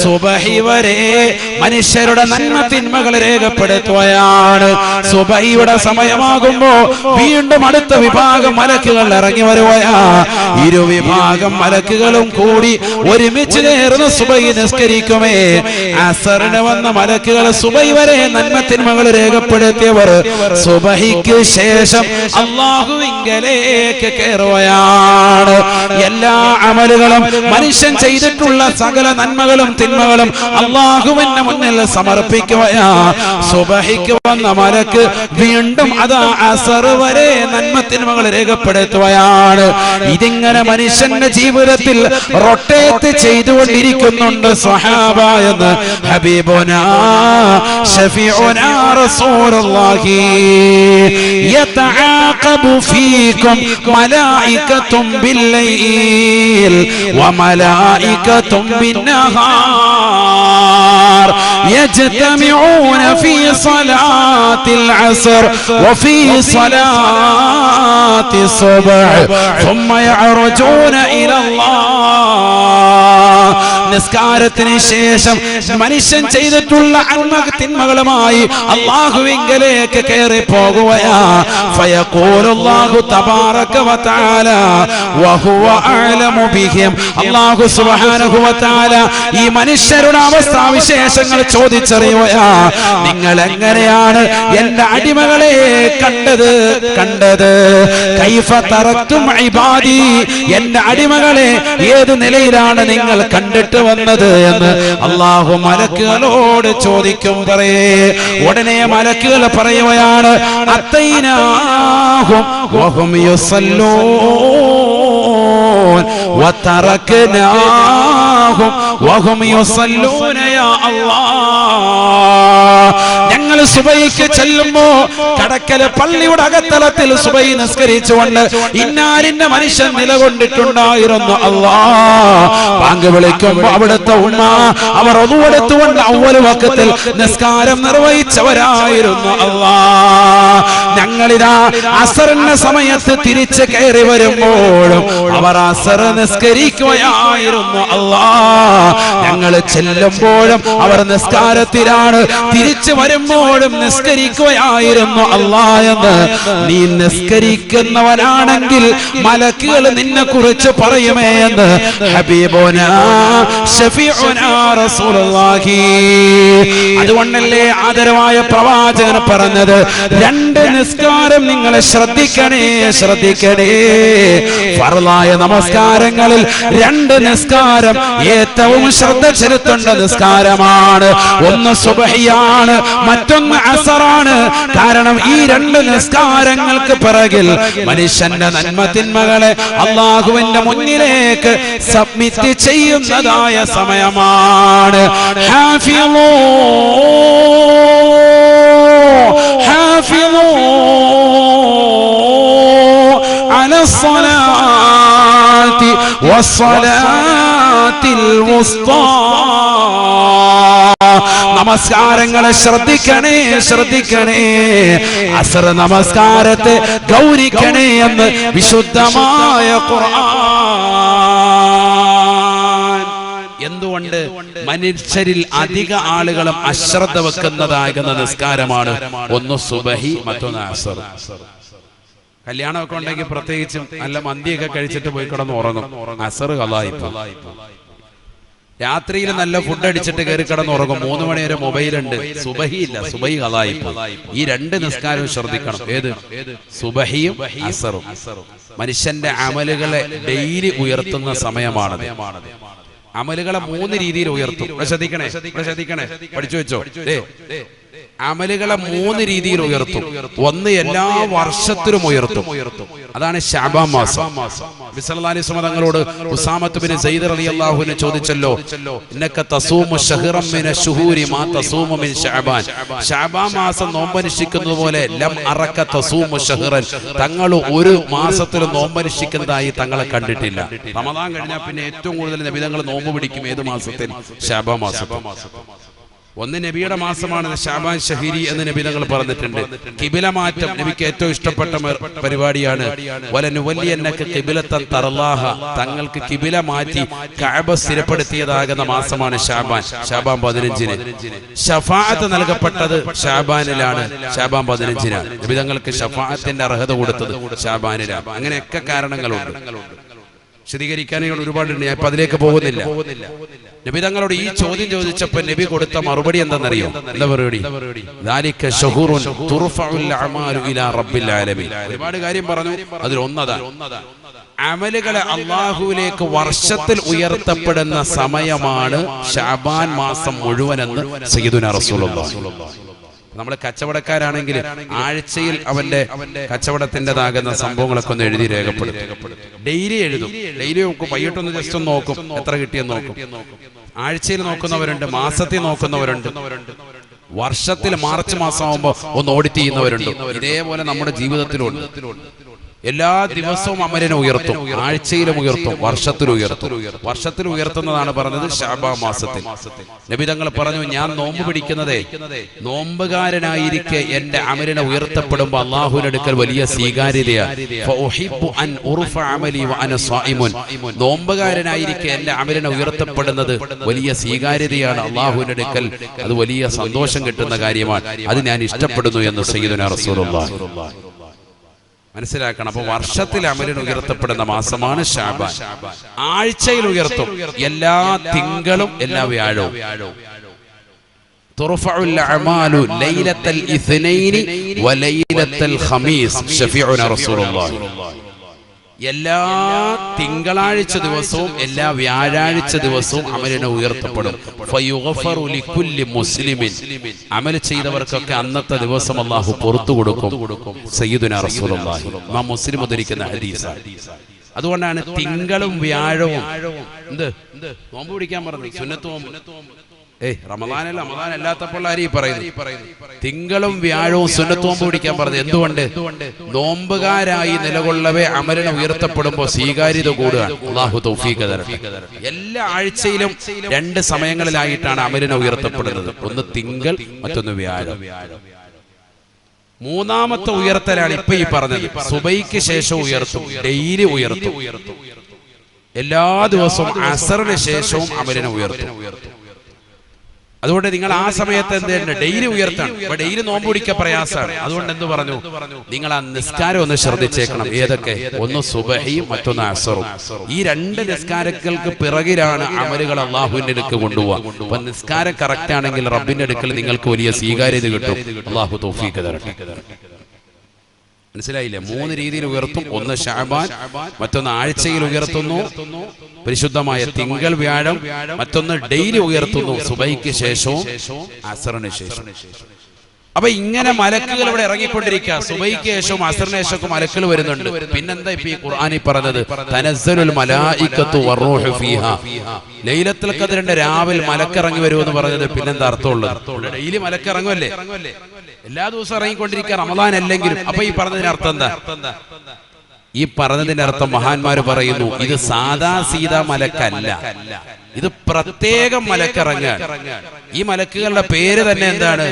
സുബഹി വരെ മനുഷ്യരുടെ നന്മ തിന്മകൾ രേഖപ്പെടുത്തുകയാണ്. സുബഹിയുടെ സമയമാകുമ്പോ വീണ്ടും അടുത്ത വിഭാഗം മലക്കുകൾ ഇറങ്ങി വരുകയാ. ഇരുവിഭാഗം മലക്കുകളും കൂടി ഒരുമിച്ച് ചേർന്ന് സുബഹി നിസ്കരിക്കുമേ. അസറിന് വന്ന മലക്കുകൾ സുബഹി വരെ നന്മ തിന്മകൾ രേഖപ്പെടുത്തിയവർ സുബഹിക്ക് ശേഷം അല്ലാഹുവിങ്കലേക്ക് കയറുകയാണ്. എല്ലാ അമലുകളും മനുഷ്യൻ ചെയ്തിട്ടുള്ള സകല നന്മകളും തിന്മകളും അല്ലാഹുവിന്റെ മുന്നിൽ സമർപ്പിക്കുകയാ. സുബഹിക്ക് വന്ന മലക്ക് വീണ്ടും അതാ അസർ വരെ നന്മ തിന്മകൾ രേഖപ്പെടുത്തുകയാണ്. ഇതിങ്ങനെ മനുഷ്യന്റെ ജീവിതത്തിൽ റൊട്ടേറ്റ് ചെയ്തുകൊണ്ടിരിക്കുന്നുണ്ട് സ്വഹാബ എന്ന് ഹബീബുനാ ശഫീഉനാ റസൂലുള്ളാഹി. യതആഖബു ഫീകും മലായികതും ബില്ലൈൽ വമലായികതും ബിന്നഹാർ യജ്തമിഊന ഫീ സ്വലാത്തിൽ അസ്ർ വഫീ സ്വലാത്തി സുബ്ഹ് ثم يعرجون إلى الله. നിസ്കാരത്തിന് ശേഷം മനുഷ്യൻ ചെയ്തിട്ടുള്ള തിന്മകളുമായി അല്ലാഹുവിങ്കലേക്ക് കയറി പോകുകയാ. ഫയഖൂലുല്ലാഹു തബാറക വതആല വഹുവ അഅലമു ബിഹിം. അല്ലാഹു സുബ്ഹാനഹു വതആല ഈ മനുഷ്യരുടെ അവസ്ഥാവിശേഷങ്ങൾ ചോദിച്ചറിയുകയാ. നിങ്ങൾ എങ്ങനെയാണ് എന്റെ അടിമകളെ കണ്ടത്? കൈഫ തറക്തും ഇബാദി, എന്റെ അടിമകളെ ഏത് നിലയിലാണ് നിങ്ങൾ കണ്ടിട്ട് വന്നത് എന്ന് അല്ലാഹു മലക്കുകളോട് ചോദിക്കും. ഉടനെ മലക്കുകൾ പറയുകയാണ്, അത്തൈനാഹും വഹും യുസല്ലൂൻ വതറക്നാഹും വഹും യുസല്ലൂന യാ അല്ലാഹ്. ഞങ്ങൾ സുബഹിക്ക് ചെല്ലുമ്പോ കടക്കല് പള്ളിയുടെ അകത്തളത്തിൽ സുബഹി നിസ്കരിച്ചുകൊണ്ട് ഇന്നാലിന്റെ മനുഷ്യൻ നിലകൊണ്ടിട്ടുണ്ടായിരുന്നു. ബാങ്ക് വിളിക്കുമ്പോ അവിടുത്തെ ഉമ്മ അവർ ഒതുവെടുത്തുകൊണ്ട് അവ്വൽ വഖത്തിൽ നിസ്കാരം നിർവഹിച്ചവരായിരുന്നു. ഞങ്ങളിതാ അസറിന്റെ സമയത്ത് തിരിച്ച് കയറി വരുമ്പോഴും അവർ അസർ നിസ്കരിക്കുകയായിരുന്നു. ഞങ്ങൾ ചെല്ലുമ്പോഴും അവർ നിസ്കാരത്തിലാണ്, തിരിച്ചു വരുമ്പോഴും നിസ്കരിക്കുകയായിരുന്നു. എന്ന് നീ നിസ്കരിക്കുന്നവനാണെങ്കിൽ മലക്കുകൾ നിന്നെ കുറിച്ച് പറയുമേ എന്ന് ഹബീബുനാ ശഫീഉനാ റസൂലുള്ളാഹി. അതുകൊണ്ടല്ലേ ആദരവായ പ്രവാചകൻ പറഞ്ഞത്, രണ്ട് നിസ്കാരം നിങ്ങൾ ശ്രദ്ധിക്കണേ, ശ്രദ്ധിക്കണേ. ഫർളായ നമസ്കാരങ്ങളിൽ രണ്ട് നിസ്കാരം ഏറ്റവും ശ്രദ്ധ ചെലുത്തേണ്ട നിസ്കാരമാണ്. ഒന്ന് സുബ്ഹിയാണ്, മറ്റൊന്ന് അസറാണ്. കാരണം ഈ രണ്ട് നിസ്കാരങ്ങൾക്ക് പിറകിൽ മനുഷ്യന്റെ നന്മതിന്മകളെ അല്ലാഹുവിന്റെ മുന്നിലേക്ക് സബ്മിറ്റ് ചെയ്യുന്നതായ സമയമാണ്. ഹാഫിളൂ ഹാഫിളൂ അലസ്സലാത്തി വസ്സലാത്തിൽ വുസ്താ. നമസ്കാരങ്ങളെ ശ്രദ്ധിക്കണേ, ശ്രദ്ധിക്കണേ. അസർ നമസ്കാരത്തെ ഗൗനിക്കണേ എന്ന് വിശുദ്ധമായ ഖുർആൻ. എന്തുകൊണ്ട് മനുഷ്യരിൽ അധിക ആളുകളും അശ്രദ്ധ വെക്കുന്നതാകുന്ന നിസ്കാരമാണ് ഒന്ന് സുബഹി, മറ്റൊന്ന് അസർ. കല്യാണമൊക്കെ ഉണ്ടെങ്കിൽ പ്രത്യേകിച്ചും നല്ല മന്തിയൊക്കെ കഴിച്ചിട്ട് പോയി കിടന്ന് ഉറങ്ങും. അസർ ഖളായിപ്പോ. രാത്രിയിൽ നല്ല ഫുഡ് അടിച്ചിട്ട് കയറി കിടന്ന് ഉറങ്ങും. 3 മണി വരെ മൊബൈലുണ്ട്. സുബഹി ഇല്ല, സുബഹി ഖളായിപ്പോ. ഈ രണ്ട് നിസ്കാരവും ശ്രദ്ധിക്കണം. ഏത്? സുബഹിയും അസറും. മനുഷ്യന്റെ അമലുകളെ ഡെയിലി ഉയർത്തുന്ന സമയമാണത്. അമലുകളെ 3 രീതിയിൽ ഉയർത്തും. ശ്രദ്ധിക്കണേ, ശ്രദ്ധിക്കണേ, പഠിച്ചു വെച്ചോ. അമലുകളെ 3 രീതിയിൽ ഉയർത്തും. ഒന്ന് എല്ലാ വർഷത്തിലും ഉയർത്തും. അതാണ് ശഅബാൻ മാസം. നബി സല്ലല്ലാഹു അലൈഹി വസല്ലം തങ്ങളോട് ഉസാമത്ത് ബിൻ സയ്യിദ് റളിയല്ലാഹു അൻഹു ചോദിച്ചല്ലോ, ഇന്നക തസൂമു ശഹ്റൻ മിന ശുഹൂരി മാ തസൂമു മിൻ ശഅബാൻ. ശഅബാൻ മാസം നോമ്പനുഷ്ഠിക്കുന്നത് പോലെ ലം അറക തസൂമു ശഹ്റൻ, തങ്ങൾ ഒരു മാസത്തിൽ നോമ്പനുഷ്ഠിക്കുന്നതായി തങ്ങളെ കണ്ടിട്ടില്ല. റമദാൻ കഴിഞ്ഞാൽ പിന്നെ ഏറ്റവും കൂടുതൽ നബി തങ്ങൾ നോമ്പ് പിടിക്കും. ഏത് മാസത്തിൽ? ശഅബാൻ മാസത്തിൽ. ഒന്ന് നബിയുടെ മാസമാണ് ശഅബാൻ ഷഹീരി എന്ന് നബി തങ്ങൾ പറഞ്ഞിട്ടുണ്ട്. ഖിബില മാറ്റം നബിക്ക് ഏറ്റവും ഇഷ്ടപ്പെട്ട പരിപാടിയാണ്. വലനുവല്ലിയന്നക ഖിബിലത്തൻ തർലാഹ, തങ്ങൾക്ക് ഖിബില മാറ്റി കഅബ സ്ഥിരപ്പെടുത്തിയതാകുന്ന മാസമാണ് ശഅബാൻ. ശഅബാൻ 15-ന്. ശഫാഅത്ത് നൽകപ്പെട്ടത് ശഅബാനിലാണ്. ശഅബാൻ 15-നാണ്. നബി തങ്ങൾക്ക് ശഫാഅത്തിന്റെ അർഹത കൊടുത്തത് ശഅബാനിലാണ്. അങ്ങനെയൊക്കെ കാരണങ്ങളുണ്ട്. വിശദീകരിക്കാനുള്ള ഒരുപാടുണ്ട്. ഞാൻ ഇപ്പൊ അതിലേക്ക് പോകുന്നില്ല. നബി തങ്ങളോട് ഈ ചോദ്യം ചോദിച്ചപ്പോ നബി കൊടുത്ത മറുപടി എന്താണെന്നറിയോ? എന്താ മറുപടി? ദാലിക ശഹൂറുൻ തുർഫഉൽ അഅമാലു ഇലാ റബ്ബിൽ ആലമീൻ. ഒരുപാട് കാര്യം പറഞ്ഞു. അതിൽ ഒന്നതാണ് അമലുകളെ അല്ലാഹുവിലേക്ക് വർഷത്തിൽ ഉയർത്തപ്പെടുന്ന സമയമാണ് ശഅബാൻ മാസം മുഴുവനെന്ന് സയ്യിദുനാ റസൂലുള്ളാഹി. നമ്മൾ കച്ചവടക്കാരാണെങ്കിൽ ആഴ്ചയിൽ അവന്റെ കച്ചവടത്തിൻ്റെതാകുന്ന സംഭവങ്ങളൊക്കെ ഒന്ന് എഴുതി രേഖപ്പെടുത്തും. ഡെയിലി എഴുതും. ഡെയിലി നോക്കും. വൈകിട്ടൊന്ന് ജസ്റ്റ് ഒന്ന് നോക്കും, എത്ര കിട്ടിയെന്ന് നോക്കും. ആഴ്ചയിൽ നോക്കുന്നവരുണ്ട്, മാസത്തിൽ നോക്കുന്നവരുണ്ട്, വർഷത്തിൽ മാർച്ച് മാസം ആകുമ്പോൾ ഒന്ന് ഓഡിറ്റ് ചെയ്യുന്നവരുണ്ട്. ഇതേപോലെ നമ്മുടെ ജീവിതത്തിലുണ്ട്. എല്ലാ ദിവസവും അമലിനെ ഉയർത്തും, ആഴ്ചയിലും ഉയർത്തും, വർഷത്തിലും ഉയർത്തും. വർഷത്തിൽ ഉയർത്തുന്നതാണ് പറഞ്ഞത് ശഅബാൻ മാസത്തിൽ. നബി തങ്ങൾ പറഞ്ഞു, ഞാൻ നോമ്പ് പിടിക്കുന്നതേ നോമ്പുകാരനായിരിക്കെ എന്റെ അമലിനെ ഉയർത്തപ്പെടുമ്പോൾ അല്ലാഹുവിന്റെ അടുക്കൽ വലിയ സ്വീകാര്യതയാണ്. നോമ്പുകാരനായിരിക്കെ എന്റെ അമലിനെ ഉയർത്തപ്പെടുന്നത് വലിയ സ്വീകാര്യതയാണ് അല്ലാഹുവിന്റെ അടുക്കൽ. അത് വലിയ സന്തോഷം കിട്ടുന്ന കാര്യമാണ്. അത് ഞാൻ ഇഷ്ടപ്പെടുന്നു എന്ന് സയ്യിദുനാ റസൂലുള്ളാഹി. മനസ്സിലാക്കണം. അപ്പൊ വർഷത്തിൽ അമലിന് ഉയർത്തപ്പെടുന്ന മാസമാണ് ശഅബാൻ. ആഴ്ചയിൽ ഉയർത്തും, എല്ലാ തിങ്കളും എല്ലാ വ്യാഴവും. തുർഫഉൽ അഅമാലു ലൈലത്തൽ ഇത്നൈനി വലൈലത്തൽ ഖമീസ് ശഫീഉനാ റസൂലുള്ളാഹി. എല്ലാ തിങ്കളാഴ്ച ദിവസവും എല്ലാ വ്യാഴാഴ്ച ദിവസവും അമലിനെ ഉയർത്തപ്പെടും. ഫയുഗ്ഫറു ലികുല്ലി മുസ്ലിമിൻ, അമൽ ചെയ്തവർക്കൊക്കെ അന്നത്തെ ദിവസം അല്ലാഹു പുറത്തു കൊടുക്കും. സയ്യിദുനാ റസൂലുള്ളാഹി. ഇമാം മുസ്ലിം ഉദ്ധരിക്കുന്ന ഹദീസാണ്. അതുകൊണ്ടാണ് തിങ്കളും വ്യാഴവും നോമ്പ് പിടിക്കാൻ പറഞ്ഞത്. സുന്നത്ത് നോമ്പ് റമദാനല്ല, റമദാൻ അല്ലാത്തപ്പോൾ ആര് ഈ പറയുന്നു? തിങ്കളും വ്യാഴവും സുന്നത്ത് നോമ്പ് പിടിക്കാൻ പറഞ്ഞു. എന്തുകൊണ്ട്? നോമ്പുകാരായി നിലകൊള്ളവേ അമലിനെ ഉയർത്തപ്പെടുമ്പോൾ സ്വീകാര്യത കൂടുകയാണ്. അല്ലാഹു തൗഫീഖ് തരട്ടെ. എല്ലാ ആഴ്ചയിലും 2 സമയങ്ങളിലായിട്ടാണ് അമലിനെ ഉയർത്തപ്പെടുന്നത്. ഒന്ന് തിങ്കൾ, മറ്റൊന്ന് വ്യാഴം. മൂന്നാമത്തെ ഉയർത്തലാണ് ഇപ്പൊ ഈ പറഞ്ഞത്. സുബൈക്ക് ശേഷം ഉയർത്തും, ഡെയിലി ഉയർത്തും. എല്ലാ ദിവസവും അസറിന് ശേഷവും അമലിനെ ഉയർത്തും. അതുകൊണ്ട് നിങ്ങൾ ആ സമയത്ത് എന്തുണ്ട്? ഡെയിലി ഉയർത്തണം. ഇപ്പൊ ഡെയിലി നോമ്പ് പിടിക്കാൻ പ്രയാസമാണ്. അതുകൊണ്ട് എന്ത് പറഞ്ഞു? നിങ്ങൾ ആ നിസ്കാരം ഒന്ന് ശ്രദ്ധിച്ചേക്കണം. ഏതൊക്കെ? ഒന്ന് സുബഹിയും മറ്റൊന്ന് അസറും. ഈ 2 നിസ്കാരങ്ങൾക്ക് പിറകിലാണ് അമലുകൾ അള്ളാഹുവിന്റെ അടുക്ക് കൊണ്ടുപോവുക. അപ്പൊ നിസ്കാരം കറക്റ്റ് ആണെങ്കിൽ റബ്ബിന്റെ അടുക്കൽ നിങ്ങൾക്ക് വലിയ സ്വീകാര്യത കിട്ടും. അള്ളാഹു തൗഫീഖ് തരട്ടെ. മനസ്സിലായില്ലേ? 3 രീതിയിൽ ഉയർത്തും. ഒന്ന് ശഅബാൻ, മറ്റൊന്ന് ആഴ്ചയിൽ ഉയർത്തുന്നു പരിശുദ്ധമായ തിങ്കൾ വ്യാഴം, മറ്റൊന്ന് ഡെയിലി ഉയർത്തുന്നു സുബൈക്ക് ശേഷവും അസറിന് ശേഷം. അപ്പൊ ഇങ്ങനെ മലക്കുകൾ ഇവിടെ ഇറങ്ങിക്കൊണ്ടിരിക്കുക. സുബൈക്ക് ശേഷവും അസറിന് ശേഷവും മലക്കുകൾ വരുന്നുണ്ട്. പിന്നെന്താ ഇപ്പൊ ഈ ഖുർആനിൽ പറഞ്ഞത്? തനസ്സലുൽ മലായികത്തു വറൂഹു ഫീഹാ. ലൈലത്തുൽ ഖദ്റിന്റെ രാവിൽ മലക്കിറങ്ങി വരുമെന്ന് പറഞ്ഞത് പിന്നെന്താ അർത്ഥമുള്ളത്? ഡെയിലി മലക്കിറങ്ങുമല്ലേ? എല്ലാ ദിവസവും ഇറങ്ങിക്കൊണ്ടിരിക്കുക, റമദാൻ അല്ലെങ്കിലും. അപ്പൊ ഈ പറഞ്ഞതിന് അർത്ഥം എന്താ? ഈ പറഞ്ഞതിന്റെ അർത്ഥം മഹാന്മാര് പറയുന്നു, ഇത് സാദാ സീതാ മലക്കല്ല, ഇത് പ്രത്യേകം മലക്കിറങ്ങാൻ. ഈ മലക്കുകളുടെ പേര് തന്നെ എന്താണ്?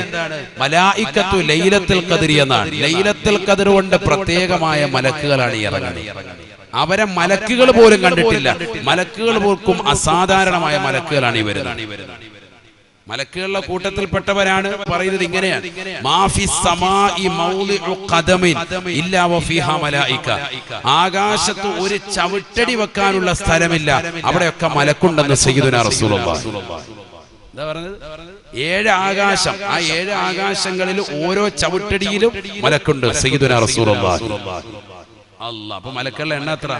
മലായിക്കത്തു ലൈലത്തുൽ ഖദ്രി എന്നാണ്. ലൈലത്തുൽ ഖദ്ർ കൊണ്ട് പ്രത്യേകമായ മലക്കുകളാണ് ഈ ഇറങ്ങുന്നത്. അവരെ മലക്കുകൾ പോലും കണ്ടിട്ടില്ല. മലക്കുകൾ പോലും അസാധാരണമായ മലക്കുകളാണ് ഈ വരുന്നത്. മലക്കുകളുടെ കൂട്ടത്തിൽപ്പെട്ടവരാണ് പറയുന്നത് ഇങ്ങനെയാണ്: ആകാശത്ത് ഒരു ചവിട്ടടി വെക്കാനുള്ള സ്ഥലമില്ല, അവിടെയൊക്കെ മലക്കുണ്ടെന്ന് സയ്യിദുനാ റസൂലുള്ളാഹി. എന്താ പറഞ്ഞത്? 7 ആകാശം. ആ 7 ആകാശങ്ങളിൽ ഓരോ ചവിട്ടടിയിലും മലക്കുണ്ട് സയ്യിദുനാ റസൂലുള്ളാഹി. അല്ലാഹ്. അപ്പൊ മലക്കുകളുടെ എണ്ണം എത്ര?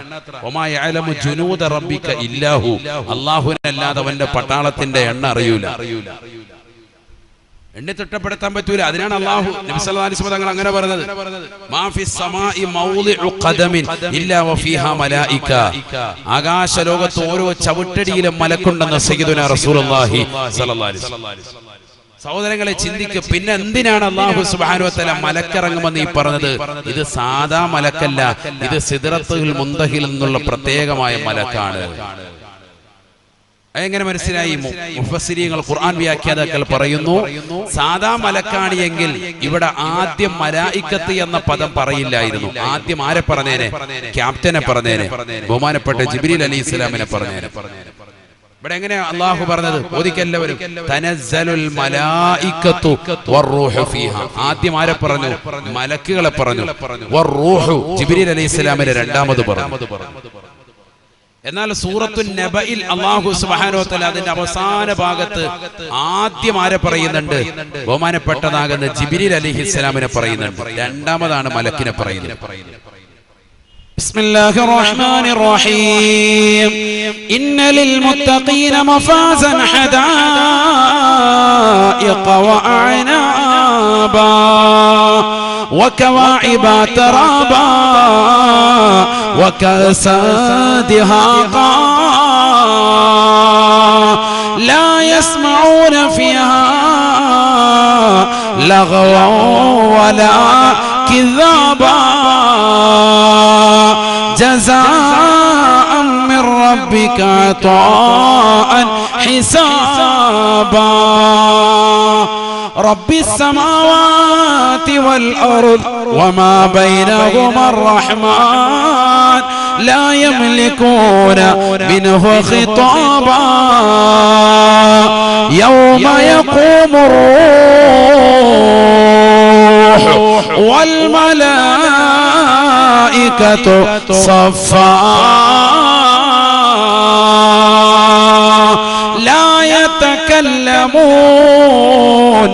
വമാ യഅലമു ജുനൂദ റബ്ബിക ഇല്ലാഹു. അല്ലാഹുവിനല്ലാതെ അവന്റെ പട്ടാളത്തിന്റെ എണ്ണം അറിയൂല, എണ്ണി തിട്ടപ്പെടുത്താൻ പറ്റൂല. അതിനാണ് അല്ലാഹു നബി സല്ലല്ലാഹു അലൈഹി വസല്ലം തങ്ങൾ അങ്ങനെ പറഞ്ഞത്: മാ ഫിസ് സമാഇ മൗളിഉ ഖദമിൻ ഇല്ലാ വഫീഹാ മലായിക. ആകാശ ലോകത്ത് ഓരോ ചവിട്ടടിയിലും മലക്കുണ്ടെന്ന് സയ്യിദുനാ റസൂലുള്ളാഹി സ്വല്ലല്ലാഹു അലൈഹി വസല്ലം. സഹോദരങ്ങളെ, ചിന്തിക്കുക. പിന്നെ എന്തിനാണ് അല്ലാഹു സുബ്ഹാനഹു വ തആല മലക്കിറങ്ങുമെന്ന് ഈ പറഞ്ഞത്? ഇത് സാധാ മലക്കല്ല, ഇത് സിദ്റത്തുൽ മുന്തഹിൽ നിന്നുള്ള പ്രത്യേകമായ മലക്കാണ്. എങ്ങനെ മനസ്സിലായി? മുഫസ്സിരീങ്ങൾ, ഖുർആൻ വ്യാഖ്യാതാക്കൾ പറയുന്നു, സാധാ മലക്കാണ് എങ്കിൽ ഇവിടെ ആദ്യം മലായിക്കത്ത് എന്ന പദം പറയില്ലായിരുന്നു. ആദ്യം ആരെ പറഞ്ഞേനെ? ക്യാപ്റ്റനെ പറഞ്ഞേനെ, ബഹുമാനപ്പെട്ട ജിബ്രീൽ അലൈഹിസ്സലാമിനെ പറഞ്ഞേനെ. ഇവിടെ എങ്ങനെ അല്ലാഹു പറഞ്ഞത്? ഓദിക്കെല്ലാവരും തനസ്സലുൽ മലായികത്തു വറൂഹു ഫീഹാ. ആദ്യം ആരെ പറഞ്ഞു? മലക്കുകളെ പറഞ്ഞു. വറൂഹു ജിബ്രീൽ അലൈഹിസ്സലാമിനെ രണ്ടാമത് പറഞ്ഞു. എന്നാൽ സൂറത്തുൻ നബയിൽ അല്ലാഹു സുബ്ഹാനഹു വ തആല അതിന്റെ അവസാന ഭാഗത്ത് ആദ്യം ആരെ പറയുന്നുണ്ട്? ബഹുമാനപ്പെട്ടതാകുന്ന ജിബ്രീൽ അലൈഹിസ്സലാമിനെ പറയുന്നുണ്ട്. രണ്ടാമതാണ് മലക്കിനെ പറയുന്നത്. بسم الله الرحمن الرحيم إن للمتقين مفازا حدائق وأعنابا وكواعب ترابا وكأسا دهاقا لا يسمعون فيها لغوا ولا كذابا جزاء من ربك عطاء حسابا رب السماوات والأرض وما بينهما الرحمن لا يملكون منه خطابا يوم يقوم الروح والملائكة صفا لا يتكلمون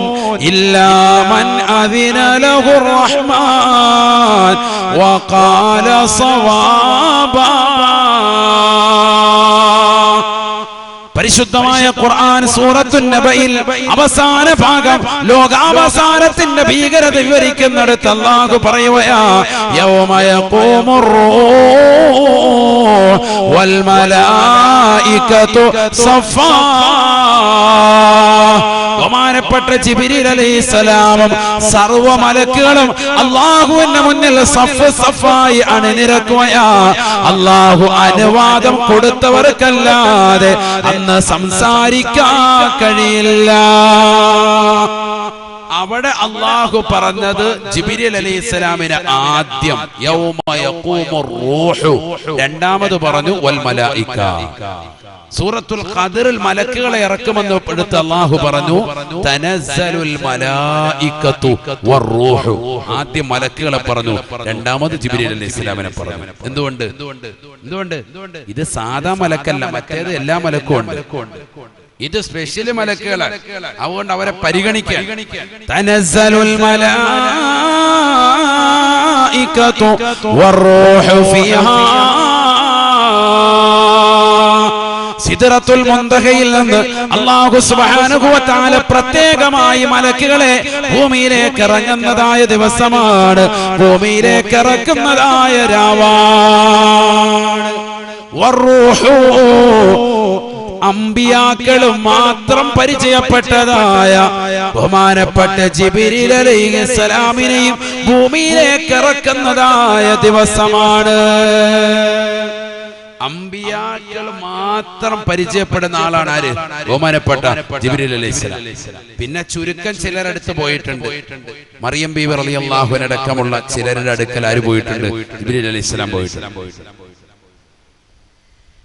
إلا من أذن له الرحمن وقال صوابا. പരിശുദ്ധമായ ഖുർആൻ സൂറത്തുൻ നബയിൽ അവസാന ഭാഗം ലോകാവസാനത്തിന്റെ ഭീകരത വിവരിക്കുന്നിടത്ത് അല്ലാഹു പറയുകയാ: യൗമ യഖൂമുർ റൂഹ് വൽ മലായികതു സഫാ. ബഹുമാനപ്പെട്ട ജിബ്രീൽ അലൈഹിസ്സലാമും സർവ്വ മലക്കുകളും അല്ലാഹുവിന്റെ മുന്നിൽ സഫ് സഫായി അണിനിരക്കുകയാ. അല്ലാഹു അനുവാദം കൊടുത്തവർക്കല്ലാതെ അന്ന് സംസാരിക്കാൻ കഴിയില്ല. അവിടെ അല്ലാഹു പറഞ്ഞത് ജിബ്രീൽ അലൈഹിസ്സലാമിനെ ആദ്യം യൗമ യഖൂമുർ റൂഹു, രണ്ടാമത് പറഞ്ഞു വൽ മലായിക. സൂറത്തുൽ ഖദറിൽ മലക്കുകളെ ഇറക്കുമെന്ന് എടുത്ത് അല്ലാഹു പറഞ്ഞു തനസ്സലുൽ മലായികതു വറൂഹു. ആദ്യം മലക്കുകളെ പറഞ്ഞു, രണ്ടാമത് ജിബ്രീൽ അലൈഹിസ്സലാമിനെ പറഞ്ഞു. എന്തുകൊണ്ട്? ഇത് സാധാ മലക്കല്ല, മറ്റേത് എല്ലാ മലക്കും ഉണ്ട്. ഇത് സ്പെഷ്യൽ മലക്കുകളാണ്, അതുകൊണ്ട് അവരെ പരിഗണിക്കുക. തനസ്സലുൽ മലായികതു വറൂഹു ഫീഹാ. സിദ്റത്തുൽ മുന്തഹയിൽ നിന്ന് അല്ലാഹു സുബ്ഹാനഹു വ തആല പ്രത്യേകമായി മലക്കുകളെ ഭൂമിയിലേക്ക് ഇറങ്ങുന്നതായ ദിവസമാണ്, ഭൂമിയിലേക്ക് ഇറക്കുന്നതായ രാവാണ്. വറൂഹു, അമ്പിയാക്കളും മാത്രം പരിചയപ്പെട്ടതായ ബഹുമാനപ്പെട്ട ജിബ്രീൽ അലൈഹിസ്സലാമിനെയും ഭൂമിയിലേക്ക് ഇറക്കുന്നതായ ദിവസമാണ്. അമ്പിയാക്കൾ മാത്രം പരിചയപ്പെടുന്ന ആളാണ് ആര്? ബഹുമാനപ്പെട്ട ജിബ്രീൽ അലൈഹിസ്സലാം. പിന്നെ ചുരുക്കം ചിലരടുത്ത് പോയിട്ടുണ്ട്. മറിയം ബീവി റളിയല്ലാഹു അൻഹ അടക്കമുള്ള ചിലരുടെ അടുക്കൽ ആര് പോയിട്ടുണ്ട്? ജിബ്രീൽ അലൈഹിസ്സലാം പോയിട്ടുണ്ട്.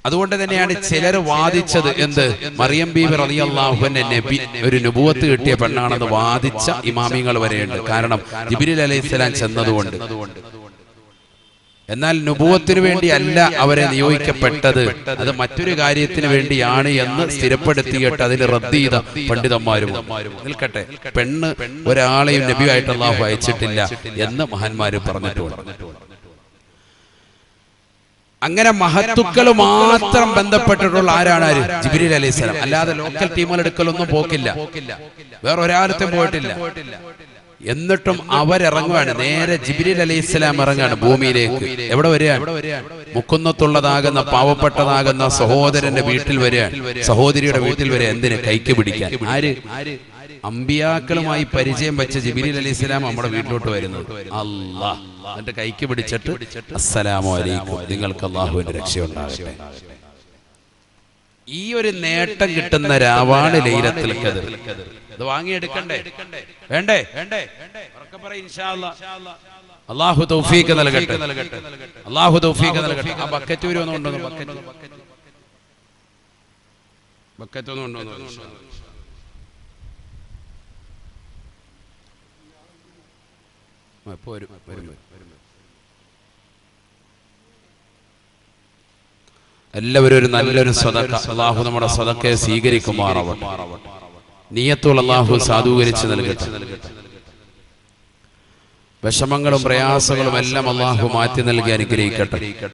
അതുകൊണ്ട് തന്നെയാണ് ചിലർ വാദിച്ചത് എന്ത്? മറിയം ബീവി റളിയല്ലാഹു അൻഹ നബി, ഒരു നുബുവത്ത് കിട്ടിയ പെണ്ണാണെന്ന് വാദിച്ച ഇമാമിങ്ങൾ വരെയുണ്ട്. കാരണം ജിബ്രീൽ അലൈഹിസ്സലാം ചെന്നതുകൊണ്ട്. എന്നാൽ നുബുവത്തിന് വേണ്ടി അല്ല അവരെ നിയോഗിക്കപ്പെട്ടത്, അത് മറ്റൊരു കാര്യത്തിന് വേണ്ടിയാണ് എന്ന് സ്ഥിരപ്പെടുത്തിയിട്ട് അതിൽ റദ്ദ് ചെയ്ത പണ്ഡിതന്മാരും നിൽക്കട്ടെ. പെണ്ണ് ഒരാളെയും നബിയായിട്ട് അല്ലാഹു അയച്ചിട്ടില്ല എന്ന് മഹാന്മാര് പറഞ്ഞിട്ടുണ്ട്. അങ്ങനെ മഹത്തുക്കൾ മാത്രം ബന്ധപ്പെട്ടിട്ടുള്ള ആരാണ്? ജിബ്രീൽ അലൈഹിസ്സലാം. അല്ലാതെ ലോക്കൽ ടീമുകൾ എടുക്കലൊന്നും പോക്കില്ല, വേറെ ഒരാളത്തും പോയിട്ടില്ല. എന്നിട്ടും അവരിറങ്ങുകയാണ്, നേരെ ജിബ്രീൽ അലൈഹിസ്സലാം ഇറങ്ങാണ് ഭൂമിയിലേക്ക്. എവിടെ വരികയാണ്? മുക്കുന്നത്തുള്ളതാകുന്ന പാവപ്പെട്ടതാകുന്ന സഹോദരന്റെ വീട്ടിൽ വരികയാണ്, സഹോദരിയുടെ വീട്ടിൽ വരിക. എന്തിന്? കൈക്ക് പിടിക്കാൻ. ആര്? അമ്പിയാക്കളുമായി പരിചയം വെച്ച ജിബ്രീൽ അലൈഹിസ്സലാം നമ്മുടെ വീട്ടിലോട്ട് വരുന്നത്. അല്ലാഹ്. എന്നിട്ട് കൈക്ക് പിടിച്ചിട്ട് അസ്സലാമു അലൈക്കും, നിങ്ങൾക്ക് അല്ലാഹുവിന്റെ രക്ഷയുണ്ടാകട്ടെ. ഈ ഒരു നേട്ടം കിട്ടുന്ന രാവാണ് ലൈലത്തുൽ ഖദർ. ഇത് വാങ്ങിയെടുക്കണ്ടേ? വേണ്ടേ? ഇൻഷാ അല്ലാഹ്. അല്ലാഹു തൗഫീഖ് നൽകട്ടെ, അല്ലാഹു തൗഫീഖ് നൽകട്ടെ. ആ ബക്കറ്റ് വരുമോ? ഉണ്ടോന്ന് ബക്കറ്റ് ഒന്നും ഉണ്ടോന്ന്? എല്ലാവരും ഒരു നല്ലൊരു സദഖ, അല്ലാഹു നമ്മുടെ സദഖയെ സ്വീകരിക്കുമാറാവട്ടെ. നിയ്യത്തുൽ അല്ലാഹു സാധൂകരിച്ച് നൽകട്ടെ. വിഷമങ്ങളും പ്രയാസങ്ങളും എല്ലാം അല്ലാഹു മാറ്റി നൽകി അനുഗ്രഹിക്കട്ടെ.